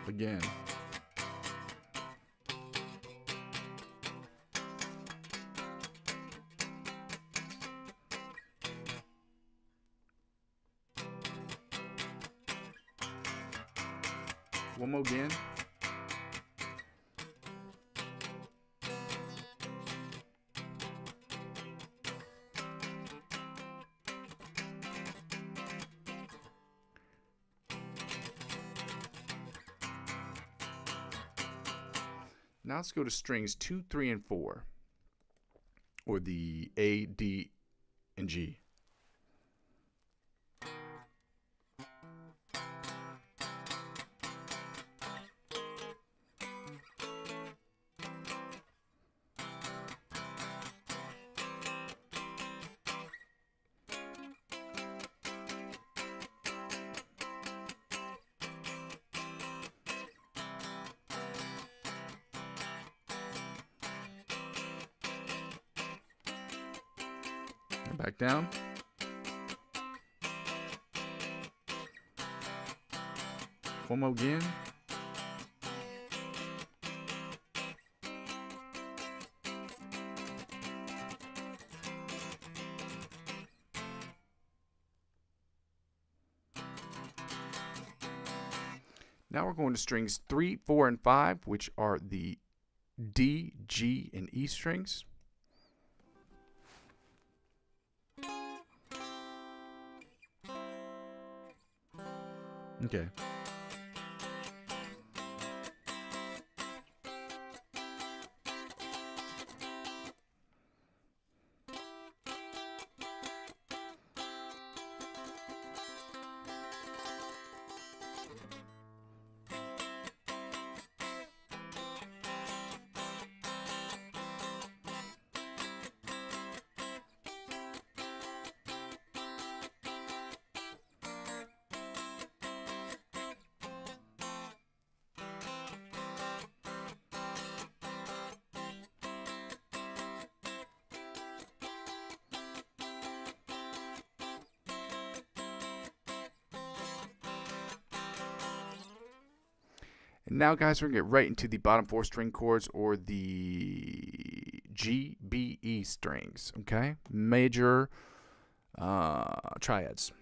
Again. One more again. Now let's go to strings 2, 3, and 4, or the A, D, and G. Back down. One more again. Now we're going to strings 3, 4, and 5, which are the D, G, and E strings. Okay. And now, guys, we're going to get right into the bottom 4 string chords, or the G, B, E strings, okay? Major triads.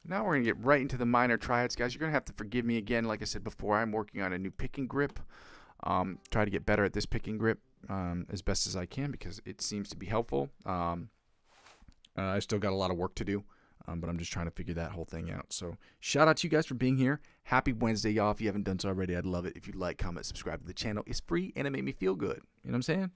Now we're going to get right into the minor triads, guys. You're going to have to forgive me again. Like I said before, I'm working on a new picking grip. Try to get better at this picking grip as best as I can, because it seems to be helpful. I still got a lot of work to do, but I'm just trying to figure that whole thing out. So shout out to you guys for being here. Happy Wednesday, y'all. If you haven't done so already, I'd love it if you like, comment, subscribe to the channel. It's free, and it made me feel good. You know what I'm saying?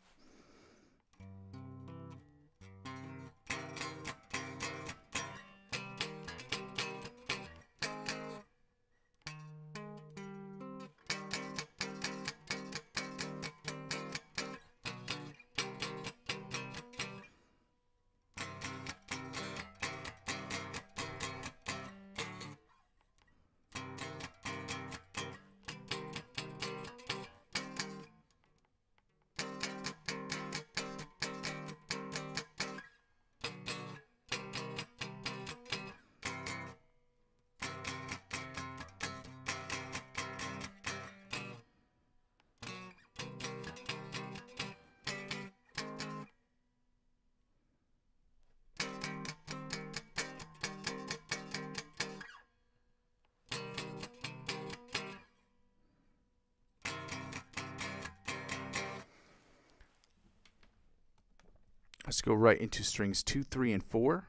Let's go right into strings 2, 3, and 4.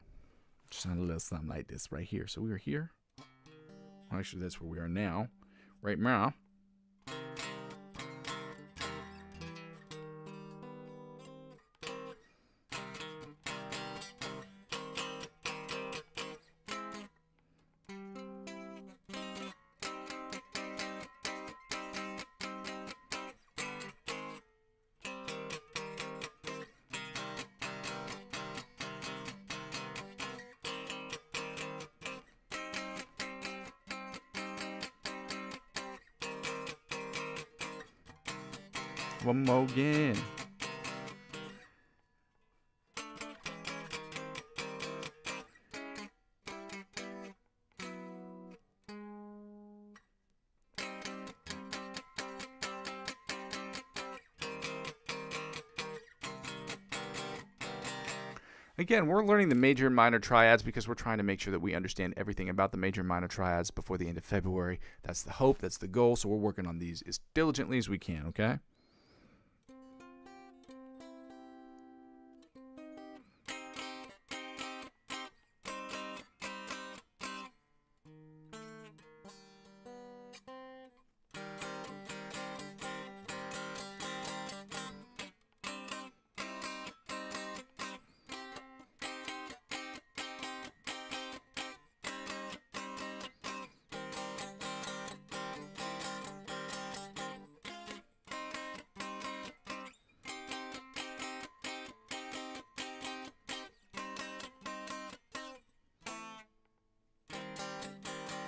Just a little something like this right here. So we are here. Actually, that's where we are now. Right now. One more again. Again, we're learning the major and minor triads because we're trying to make sure that we understand everything about the major and minor triads before the end of February. That's the hope. That's the goal. So we're working on these as diligently as we can, okay?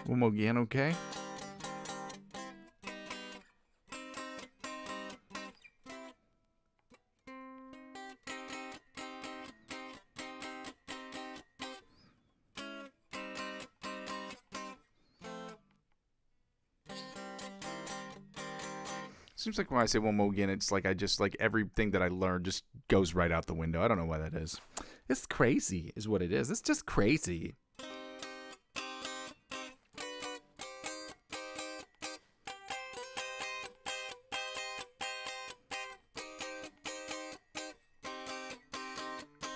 One more again, okay? Seems like when I say one more again, it's like I just like everything that I learned just goes right out the window. I don't know why that is. It's crazy, is what it is. It's just crazy.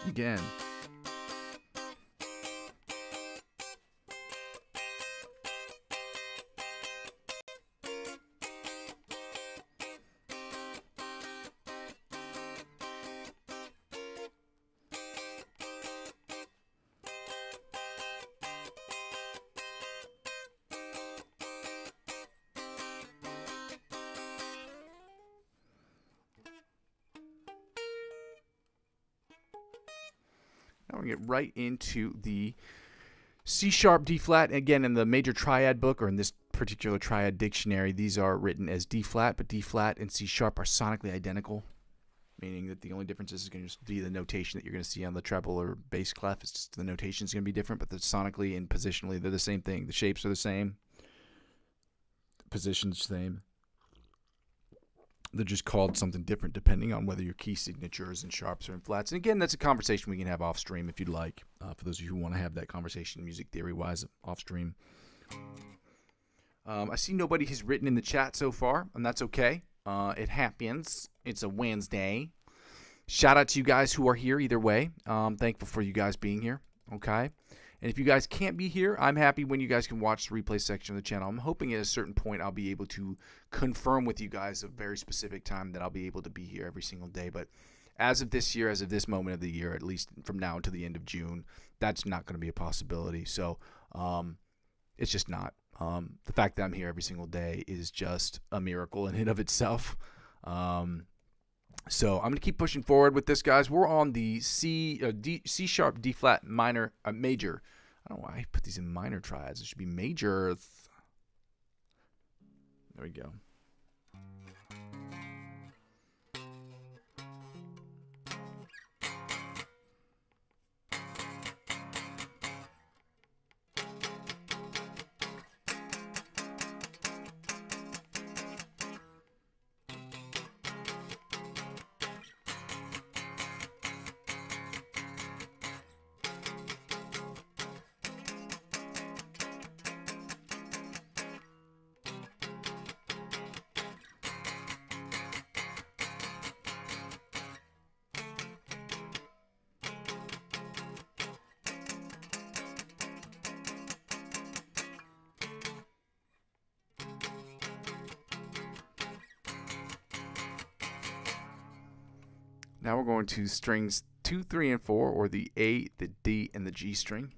Again. Now we get right into the C sharp, D flat. Again, in the major triad book, or in this particular triad dictionary, these are written as D flat, but D flat and C sharp are sonically identical, meaning that the only difference is going to just be the notation that you're going to see on the treble or bass clef. It's just the notation is going to be different, but sonically and positionally, they're the same thing. The shapes are the same, the position's the same. They're just called something different depending on whether your key signature is in sharps or in flats. And again, that's a conversation we can have off stream if you'd like. For those of you who want to have that conversation music theory-wise off stream. I see nobody has written in the chat so far, and that's okay. It happens. It's a Wednesday. Shout out to you guys who are here either way. Thankful for you guys being here. Okay. And if you guys can't be here, I'm happy when you guys can watch the replay section of the channel. I'm hoping at a certain point I'll be able to confirm with you guys a very specific time that I'll be able to be here every single day. But as of this year, as of this moment of the year, at least from now until the end of June, that's not going to be a possibility. So it's just not. The fact that I'm here every single day is just a miracle in and of itself. So I'm going to keep pushing forward with this, guys. We're on the C sharp, D flat, minor, major. I don't know why I put these in minor triads. It should be major. There we go. Now we're going to strings 2, 3, and 4, or the A, the D, and the G string.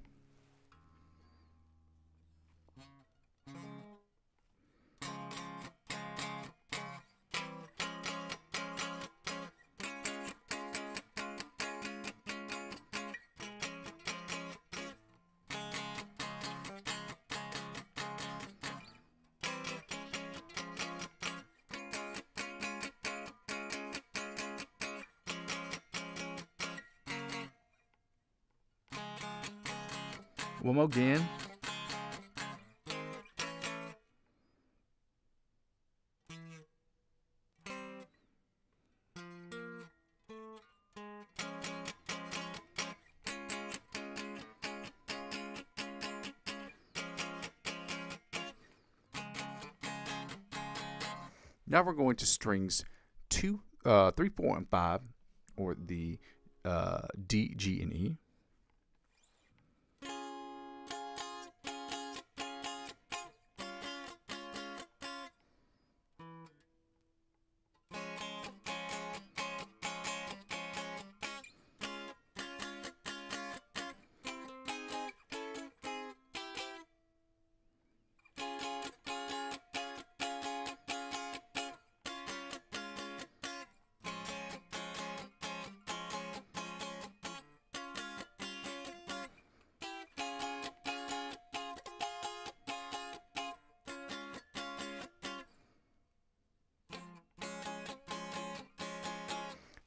One more again. Now we're going to strings 2, 3, 4, and 5, or the D, G, and E.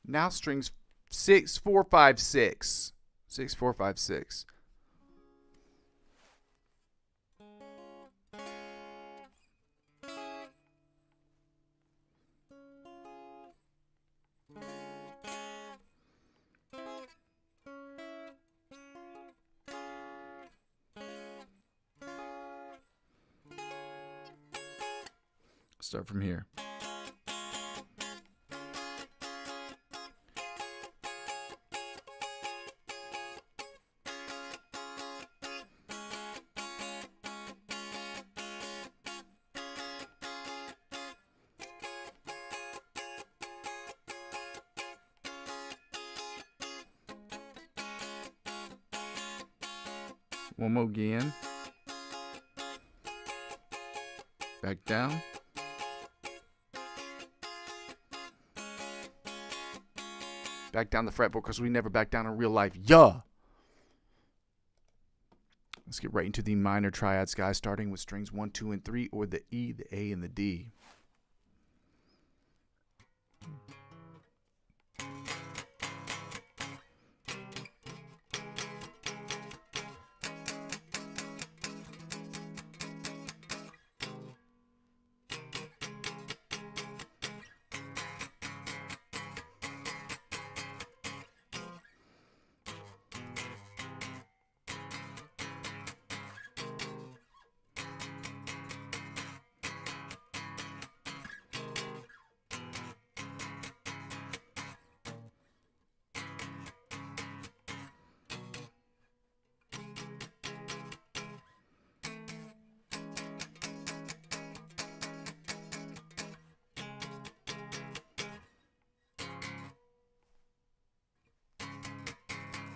Now strings 6, 4, 5, 6. 6, 4, 5, 6. Start from here. One more again. Back down. Back down the fretboard, because we never back down in real life. Yeah. Let's get right into the minor triads, guys, starting with strings 1, 2, and 3, or the E, the A, and the D.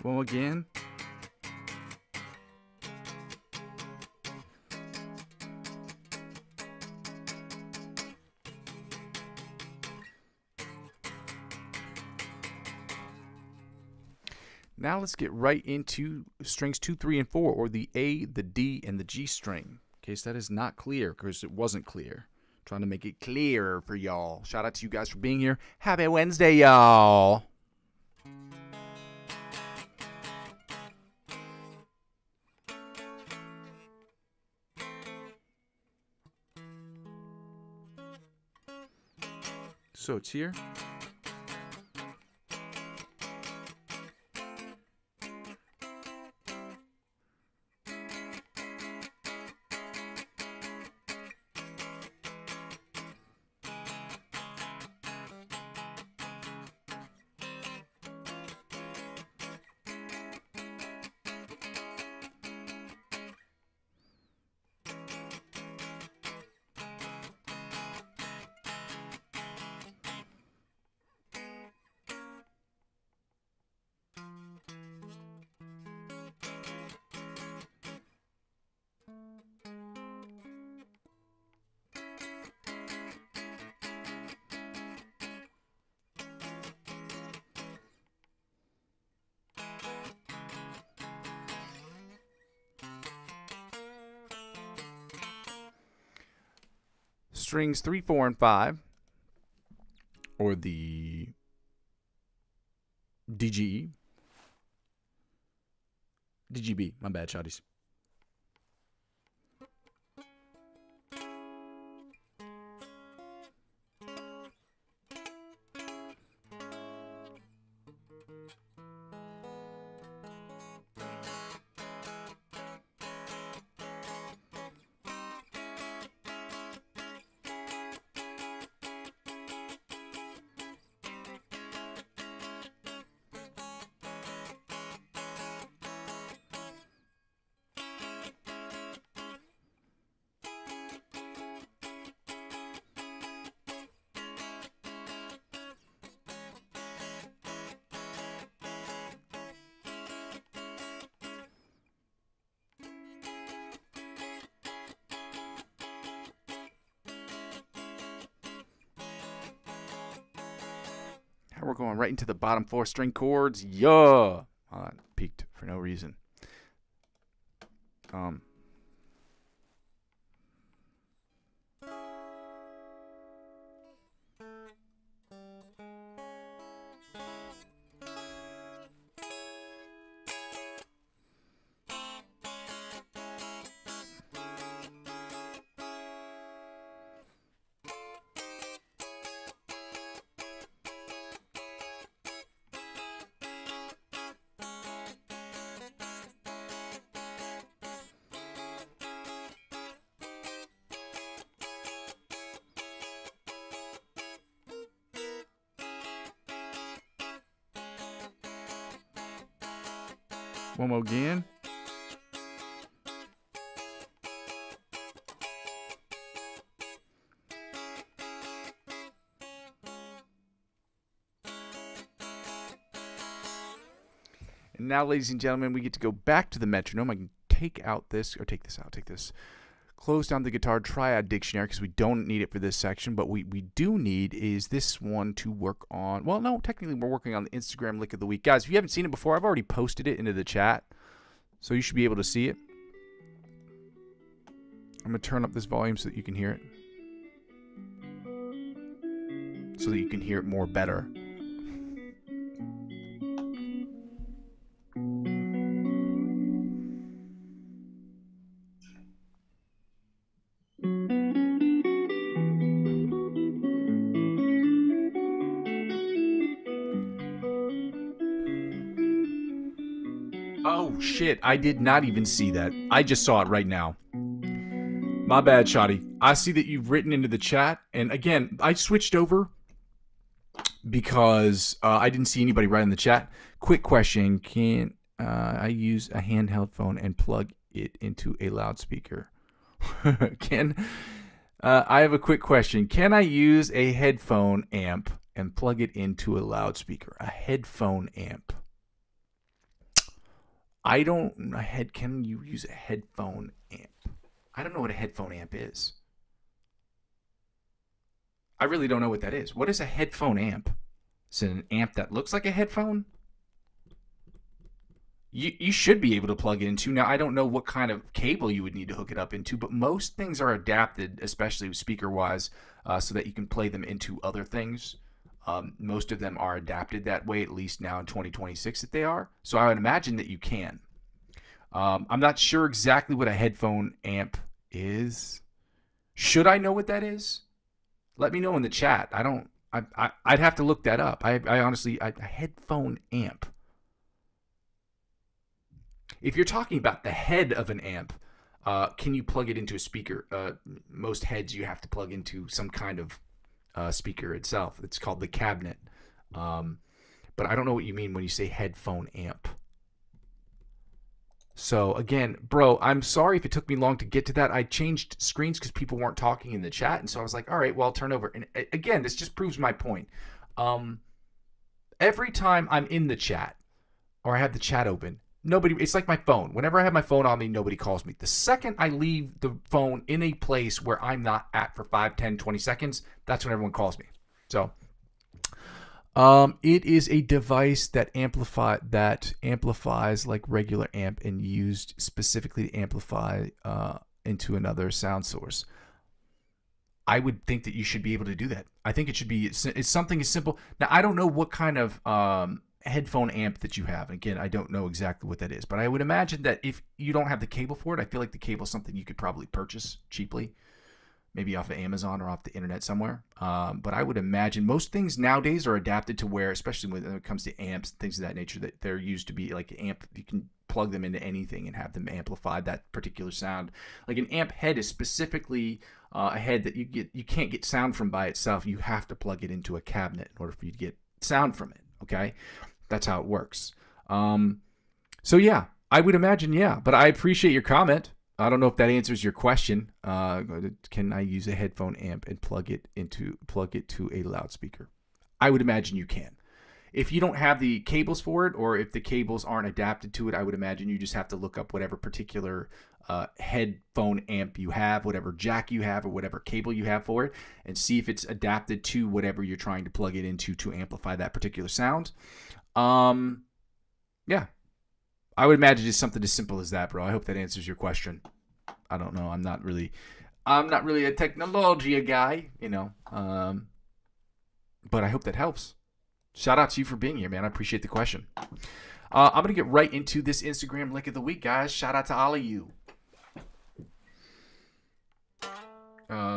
One again. Now let's get right into strings 2, 3, and 4, or the A, the D, and the G string. In case that is not clear, because it wasn't clear. Trying to make it clearer for y'all. Shout out to you guys for being here. Happy Wednesday, y'all. So it's here. strings 3, 4, and 5, or the DGE. DGB, my bad, shotties. We're going right into the bottom 4 string chords. Yeah. Peaked for no reason. One more again. And now, ladies and gentlemen, we get to go back to the metronome. I can take this. Close down the guitar triad dictionary because we don't need it for this section, but we do need is this one to work on. Well, no, technically we're working on the Instagram lick of the week. Guys, if you haven't seen it before, I've already posted it into the chat, so you should be able to see it. I'm going to turn up this volume so that you can hear it. So that you can hear it more better. Oh, shit. I did not even see that. I just saw it right now. My bad, Shoddy. I see that you've written into the chat. And again, I switched over because I didn't see anybody write in the chat. Quick question. Can I use a handheld phone and plug it into a loudspeaker? I have a quick question. Can I use a headphone amp and plug it into a loudspeaker? A headphone amp. Can you use a headphone amp? I don't know what a headphone amp is. I really don't know what that is. What is a headphone amp? Is it an amp that looks like a headphone? You should be able to plug it into. Now, I don't know what kind of cable you would need to hook it up into, but most things are adapted, especially speaker-wise, so that you can play them into other things. Most of them are adapted that way, at least now in 2026 that they are. So I would imagine that you can. I'm not sure exactly what a headphone amp is. Should I know what that is? Let me know in the chat. I'd have to look that up. I honestly, a headphone amp. If you're talking about the head of an amp, can you plug it into a speaker? Most heads you have to plug into some kind of speaker itself. It's called the cabinet. But I don't know what you mean when you say headphone amp. So again, bro, I'm sorry if it took me long to get to that. I changed screens because people weren't talking in the chat, and so I was like, all right, well, I'll turn over. And again, this just proves my point. Every time I'm in the chat or I have the chat open, it's like my phone. Whenever I have my phone on me, nobody calls me. The second I leave the phone in a place where I'm not at for 5, 10, 20 seconds, that's when everyone calls me. So it is a device that amplifies like regular amp and used specifically to amplify into another sound source. I would think that you should be able to do that. I think it should be, it's something as simple. Now, I don't know what kind of headphone amp that you have. Again, I don't know exactly what that is, but I would imagine that if you don't have the cable for it, I feel like the cable is something you could probably purchase cheaply, maybe off of Amazon or off the internet somewhere. But I would imagine most things nowadays are adapted to where, especially when it comes to amps, things of that nature, that they're used to be like amp. You can plug them into anything and have them amplify that particular sound. Like an amp head is specifically a head that you can't get sound from by itself. You have to plug it into a cabinet in order for you to get sound from it. Okay, that's how it works. So yeah, I would imagine, yeah. But I appreciate your comment. I don't know if that answers your question. Can I use a headphone amp and plug it to a loudspeaker? I would imagine you can. If you don't have the cables for it, or if the cables aren't adapted to it, I would imagine you just have to look up whatever particular headphone amp you have, whatever jack you have, or whatever cable you have for it, and see if it's adapted to whatever you're trying to plug it into to amplify that particular sound. Yeah. I would imagine it's something as simple as that, bro. I hope that answers your question. I don't know. I'm not really a technology guy, you know. But I hope that helps. Shout out to you for being here, man. I appreciate the question. I'm going to get right into this Instagram lick of the week, guys. Shout out to all of you.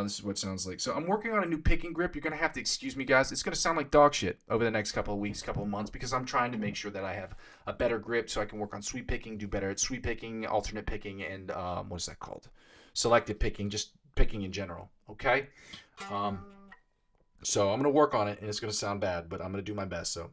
This is what it sounds like. So I'm working on a new picking grip. You're going to have to excuse me, guys. It's going to sound like dog shit over the next couple of weeks, couple of months, because I'm trying to make sure that I have a better grip so I can work on sweep picking, do better at sweep picking, alternate picking, and what is that called? Selective picking, just picking in general, okay? So I'm going to work on it, and it's going to sound bad, but I'm going to do my best, so.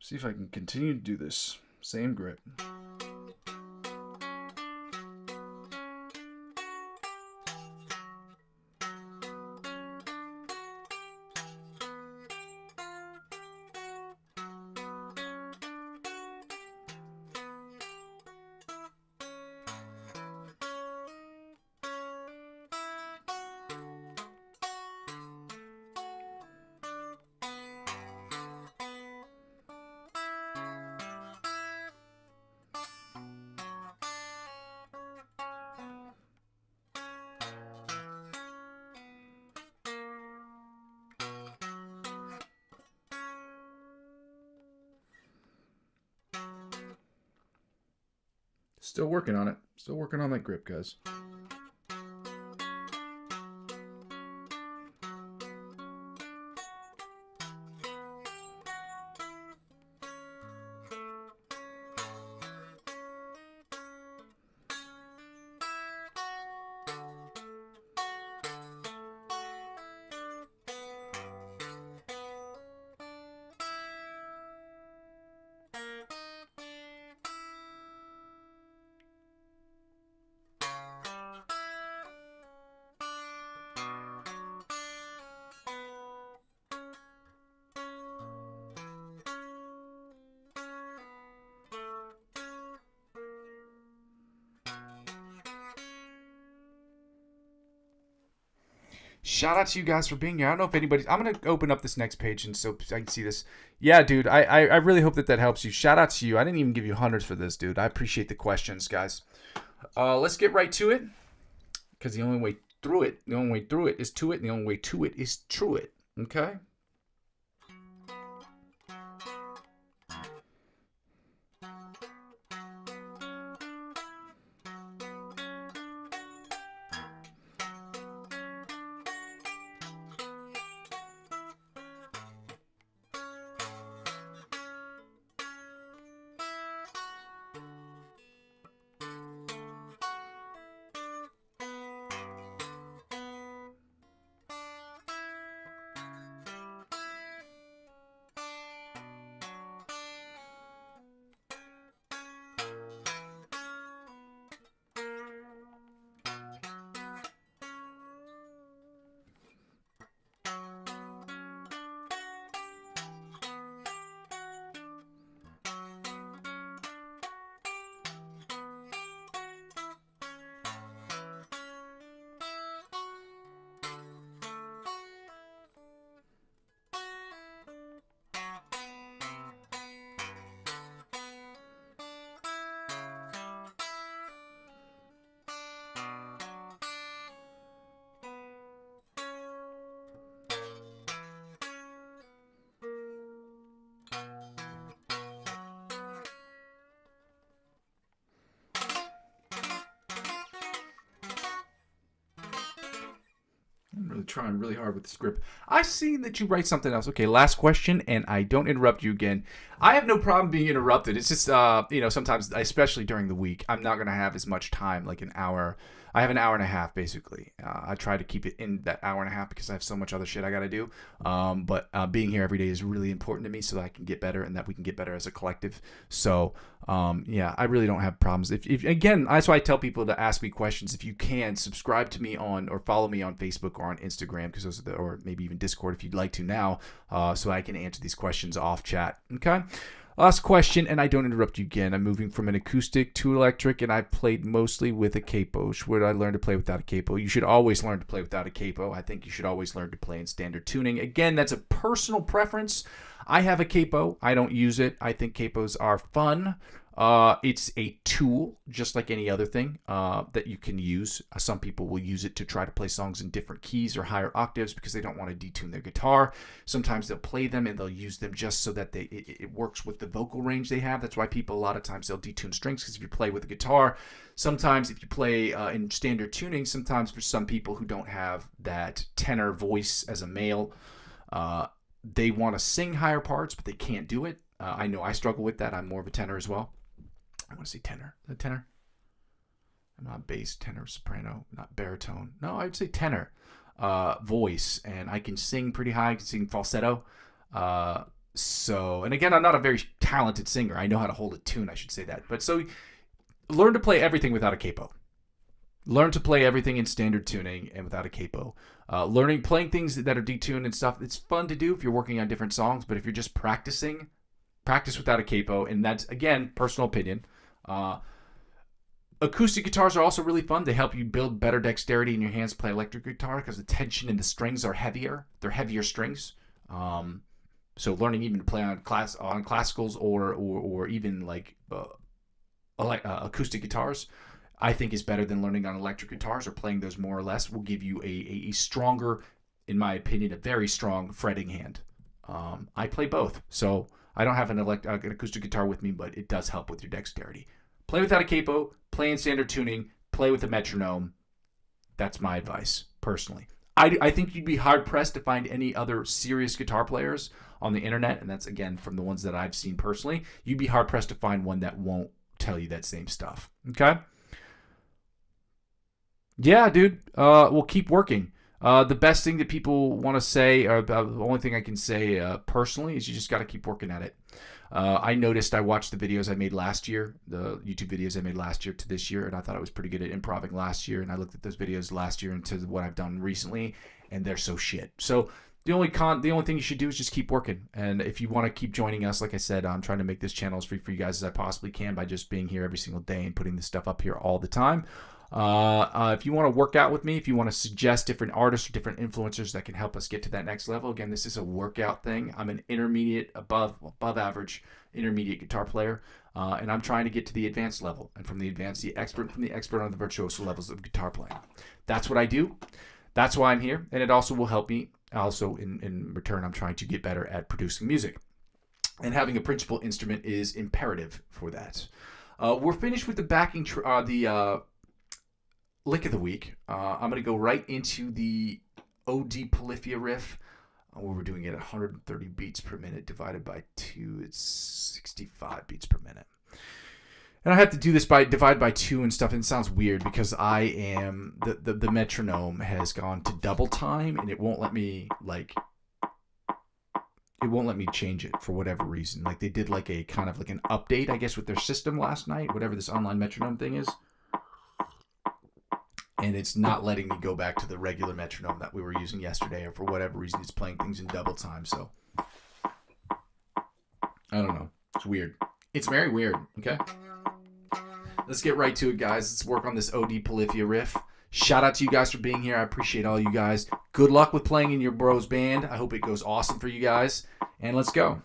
See if I can continue to do this. Same grip. Still working on it. Still working on that grip, guys. Shout out to you guys for being here. I don't know if anybody's... I'm going to open up this next page and so I can see this. Yeah, dude, I really hope that helps you. Shout out to you. I didn't even give you hundreds for this, dude. I appreciate the questions, guys. Let's get right to it. Because the only way through it is to it, and the only way to it is true it. Okay? really trying really hard with the script. I see that you write something else. Okay, last question, and I don't interrupt you again. I have no problem being interrupted. It's just, sometimes, especially during the week, I'm not going to have as much time, like an hour. I have an hour and a half, basically. I try to keep it in that hour and a half because I have so much other shit I got to do. But being here every day is really important to me so that I can get better and that we can get better as a collective. So, I really don't have problems. If again, that's why I tell people to ask me questions. If you can, subscribe to me or follow me on Facebook or on Instagram, because those are or maybe even Discord if you'd like to now, so I can answer these questions off chat. Okay? Last question, and I don't interrupt you again. I'm moving from an acoustic to electric, and I played mostly with a capo. Should I learn to play without a capo? You should always learn to play without a capo. I think you should always learn to play in standard tuning. Again, that's a personal preference. I have a capo. I don't use it. I think capos are fun. It's a tool, just like any other thing that you can use. Some people will use it to try to play songs in different keys or higher octaves because they don't want to detune their guitar. Sometimes they'll play them and they'll use them just so that it works with the vocal range they have. That's why people, a lot of times, they'll detune strings, because if you play with a guitar, sometimes if you play in standard tuning, sometimes for some people who don't have that tenor voice as a male, they want to sing higher parts, but they can't do it. I know I struggle with that. I'm more of a tenor as well. I want to say tenor. Is that tenor? I'm not bass, tenor, soprano, not baritone. No, I'd say tenor voice. And I can sing pretty high. I can sing falsetto. And again, I'm not a very talented singer. I know how to hold a tune, I should say that. But so learn to play everything without a capo. Learn to play everything in standard tuning and without a capo. Playing things that are detuned and stuff, it's fun to do if you're working on different songs. But if you're just practice without a capo. And that's, again, personal opinion. Acoustic guitars are also really fun. They help you build better dexterity in your hands to play electric guitar because the tension in the strings are heavier. They're heavier strings. So learning even to play on classicals or even like acoustic guitars, I think is better than learning on electric guitars, or playing those more or less will give you a stronger, in my opinion, a very strong fretting hand. I play both, so I don't have an acoustic guitar with me, but it does help with your dexterity. Play without a capo, play in standard tuning, play with a metronome. That's my advice, personally. I think you'd be hard-pressed to find any other serious guitar players on the internet, and that's, again, from the ones that I've seen personally. You'd be hard-pressed to find one that won't tell you that same stuff, okay? Yeah, dude, we'll keep working. The best thing that people want to say, or the only thing I can say personally, is you just got to keep working at it. I noticed I watched the videos I made last year, the YouTube videos I made last year to this year, and I thought I was pretty good at improving last year. And I looked at those videos last year into what I've done recently, and they're so shit. So the only thing you should do is just keep working. And if you want to keep joining us, like I said, I'm trying to make this channel as free for you guys as I possibly can by just being here every single day and putting this stuff up here all the time. If you want to work out with me, if you want to suggest different artists or different influencers that can help us get to that next level, again, this is a workout thing. I'm an intermediate, above average intermediate guitar player, and I'm trying to get to the advanced level, and from the advanced, the expert on the virtuoso levels of guitar playing. That's what I do. That's why I'm here, and it also will help me. Also, in return, I'm trying to get better at producing music, and having a principal instrument is imperative for that. We're finished with the backing, lick of the week. I'm going to go right into the OD Polyphia riff, where we're doing it at 130 beats per minute divided by 2. It's 65 beats per minute. And I have to do this by divide by 2 and stuff, and it sounds weird because I am the metronome has gone to double time, and it won't let me change it for whatever reason. Like, they did like a kind of like an update, I guess, with their system last night, whatever this online metronome thing is. And it's not letting me go back to the regular metronome that we were using yesterday, or for whatever reason, it's playing things in double time. So I don't know. It's weird. It's very weird. Okay. Let's get right to it, guys. Let's work on this OD Polyphia riff. Shout out to you guys for being here. I appreciate all you guys. Good luck with playing in your bro's band. I hope it goes awesome for you guys. And let's go.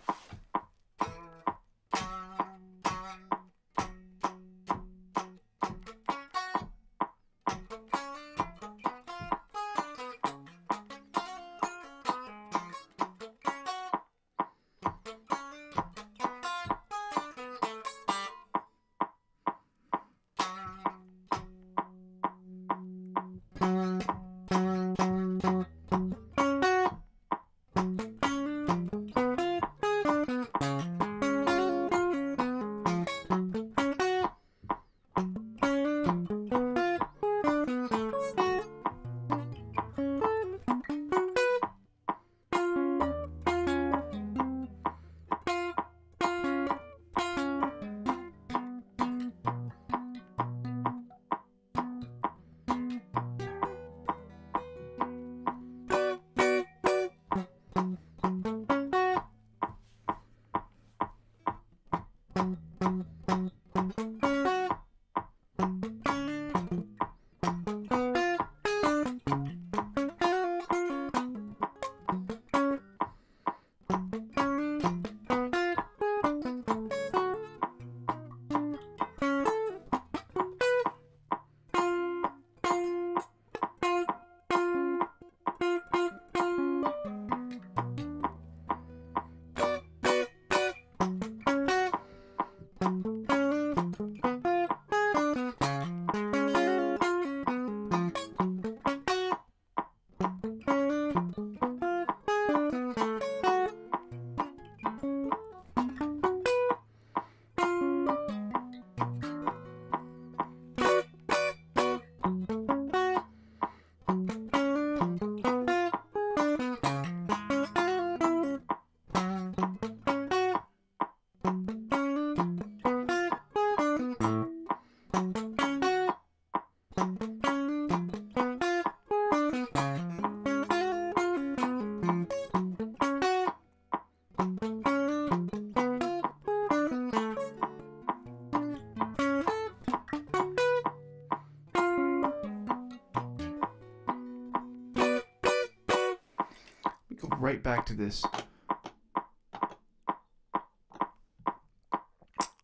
right back to this.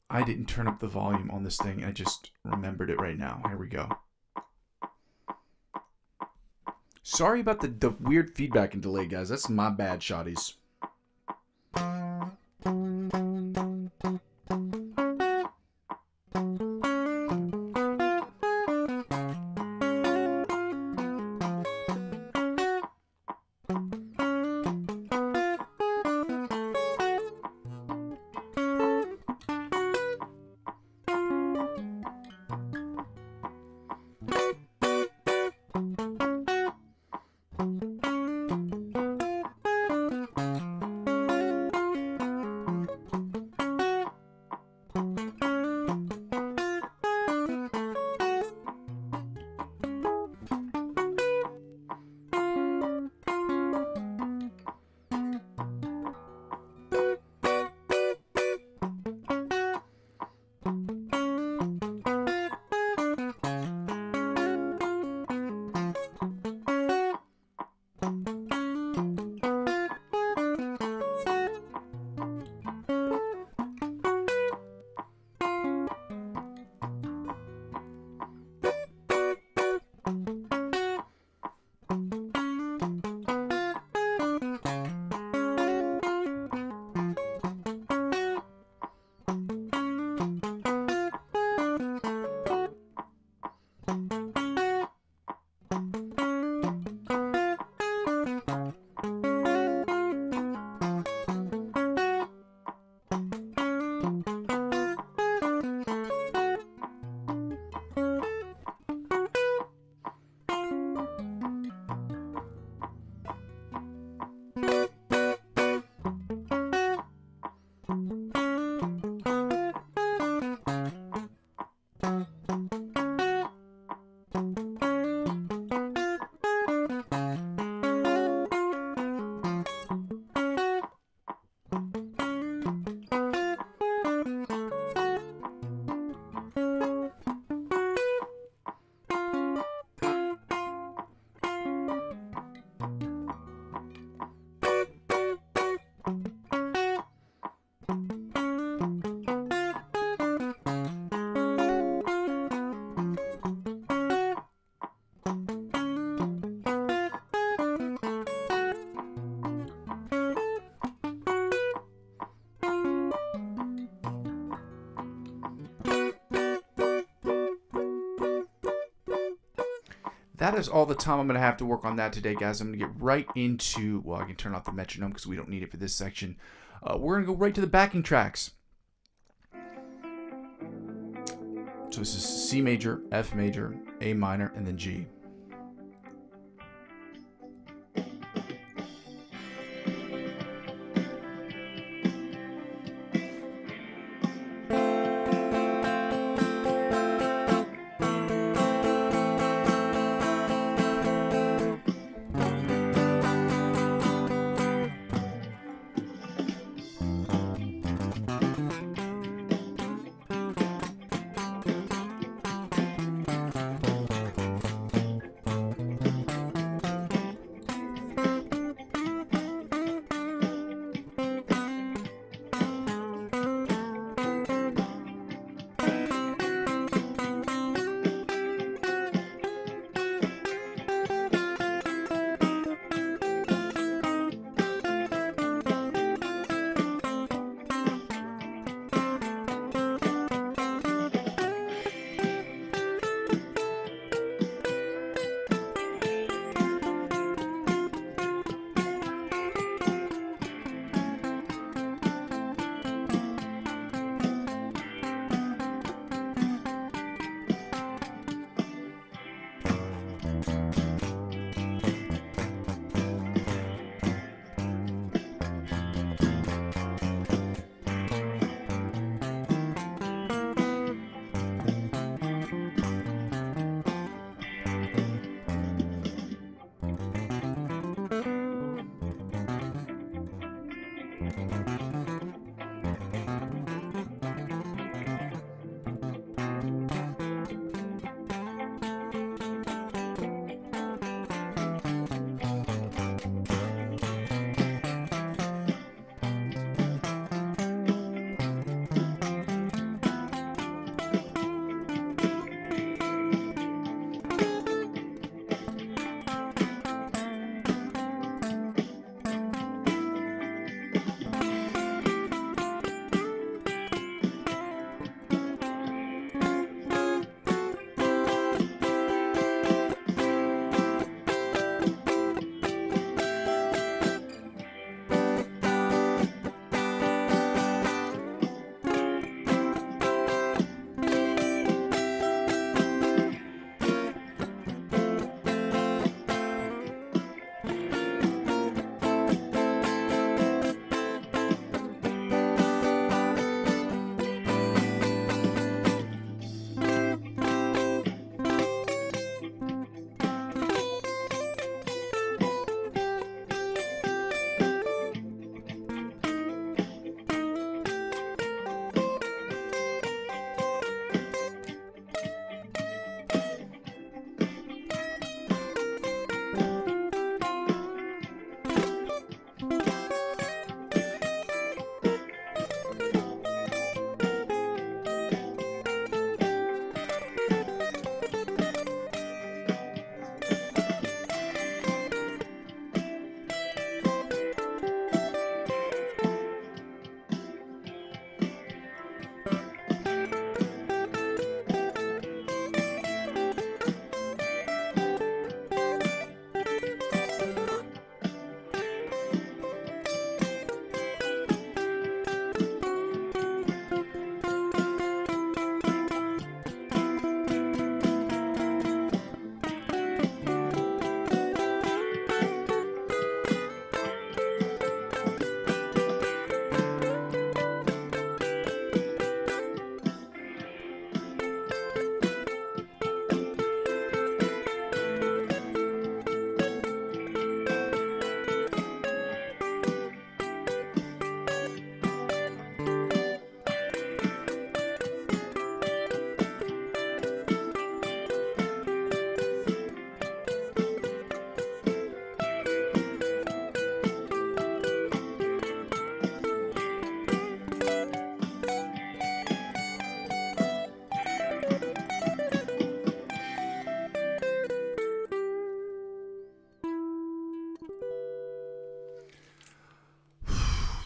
I didn't turn up the volume on this thing. I just remembered it right now. Here we go. Sorry about the weird feedback and delay, guys. That's my bad, shotties. That is all the time I'm going to have to work on that today, guys. I'm going to get right into, well, I can turn off the metronome because we don't need it for this section. We're going to go right to the backing tracks. So this is C major, F major, A minor, and then G.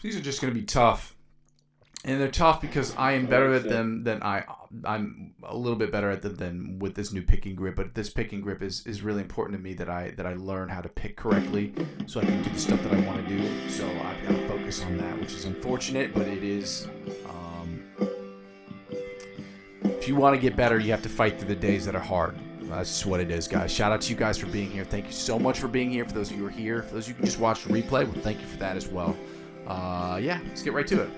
These are just going to be tough. And they're tough because I am better at them than I'm a little bit better at them than with this new picking grip. But this picking grip is really important to me that I learn how to pick correctly so I can do the stuff that I want to do. So I've got to focus on that, which is unfortunate, but it is. If you want to get better, you have to fight through the days that are hard. That's just what it is, guys. Shout out to you guys for being here. Thank you so much for being here. For those of you who are here, for those of you who can just watch the replay, well, thank you for that as well. Yeah, let's get right to it.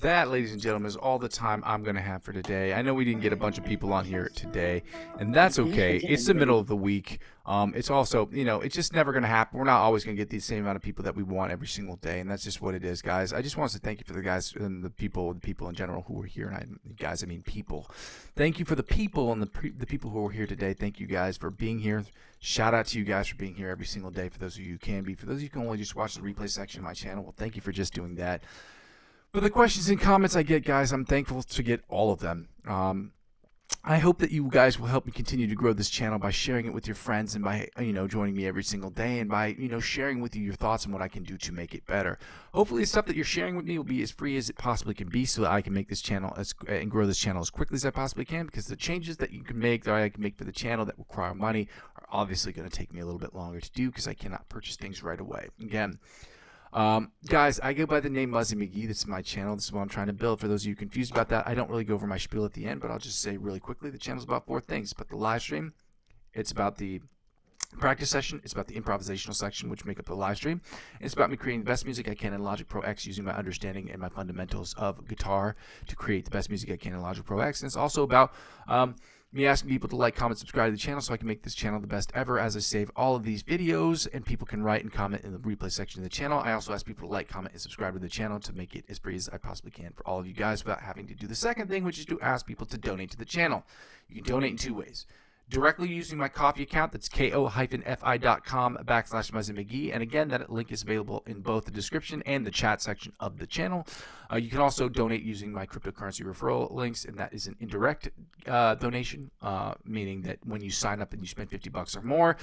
that, ladies and gentlemen, is all the time I'm going to have for today. I know we didn't get a bunch of people on here today, and that's okay. It's the middle of the week. It's also, it's just never going to happen. We're not always going to get the same amount of people that we want every single day, and that's just what it is, guys. I just want to say thank you for the guys and the people in general who were here, and I mean people. Thank you for the people and the people who are here today. Thank you guys for being here. Shout out to you guys for being here every single day. For those of you who can be, for those of you who can only just watch the replay section of my channel, well, thank you for just doing that. For the questions and comments I get, guys, I'm thankful to get all of them. I hope that you guys will help me continue to grow this channel by sharing it with your friends and by, joining me every single day and by, sharing with you your thoughts on what I can do to make it better. Hopefully the stuff that you're sharing with me will be as free as it possibly can be so that I can make this channel and grow this channel as quickly as I possibly can, because the changes that you can make, that I can make for the channel that require money, are obviously going to take me a little bit longer to do because I cannot purchase things right away. Again, guys, I go by the name Muzzy McGee. This is my channel. This is what I'm trying to build. For those of you confused about that, I don't really go over my spiel at the end, but I'll just say really quickly, the channel's about 4 things. But the live stream, it's about the practice session, it's about the improvisational section, which make up the live stream. It's about me creating the best music I can in Logic Pro X using my understanding and my fundamentals of guitar to create the best music I can in Logic Pro X. And it's also about me asking people to like, comment, subscribe to the channel so I can make this channel the best ever as I save all of these videos and people can write and comment in the replay section of the channel. I also ask people to like, comment, and subscribe to the channel to make it as free as I possibly can for all of you guys without having to do the second thing, which is to ask people to donate to the channel. You can donate in 2 ways. Directly using my Ko-fi account, that's ko-fi.com/Muzzy McGee. And again, that link is available in both the description and the chat section of the channel. You can also donate using my cryptocurrency referral links, and that is an indirect donation, meaning that when you sign up and you spend $50 or more,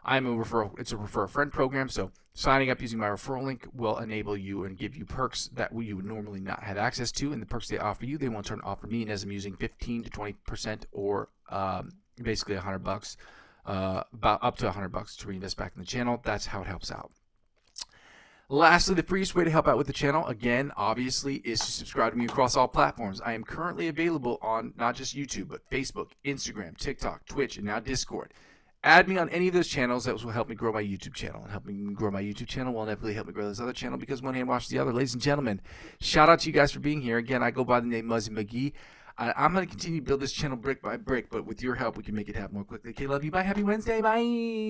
it's a refer a friend program, so signing up using my referral link will enable you and give you perks that you would normally not have access to. And the perks they offer you, they won't turn offer me, and as I'm using 15 to 20% or basically $100, about up to $100 to reinvest back in the channel. That's how it helps out. Lastly, the freest way to help out with the channel, again, obviously, is to subscribe to me across all platforms. I am currently available on not just YouTube, but Facebook, Instagram, TikTok, Twitch, and now Discord. Add me on any of those channels. That will help me grow my YouTube channel. And helping me grow my YouTube channel will inevitably help me grow this other channel, because one hand washes the other. Ladies and gentlemen, shout out to you guys for being here. Again, I go by the name Muzzy McGee. I'm going to continue to build this channel brick by brick, but with your help, we can make it happen more quickly. Okay, love you. Bye. Happy Wednesday. Bye.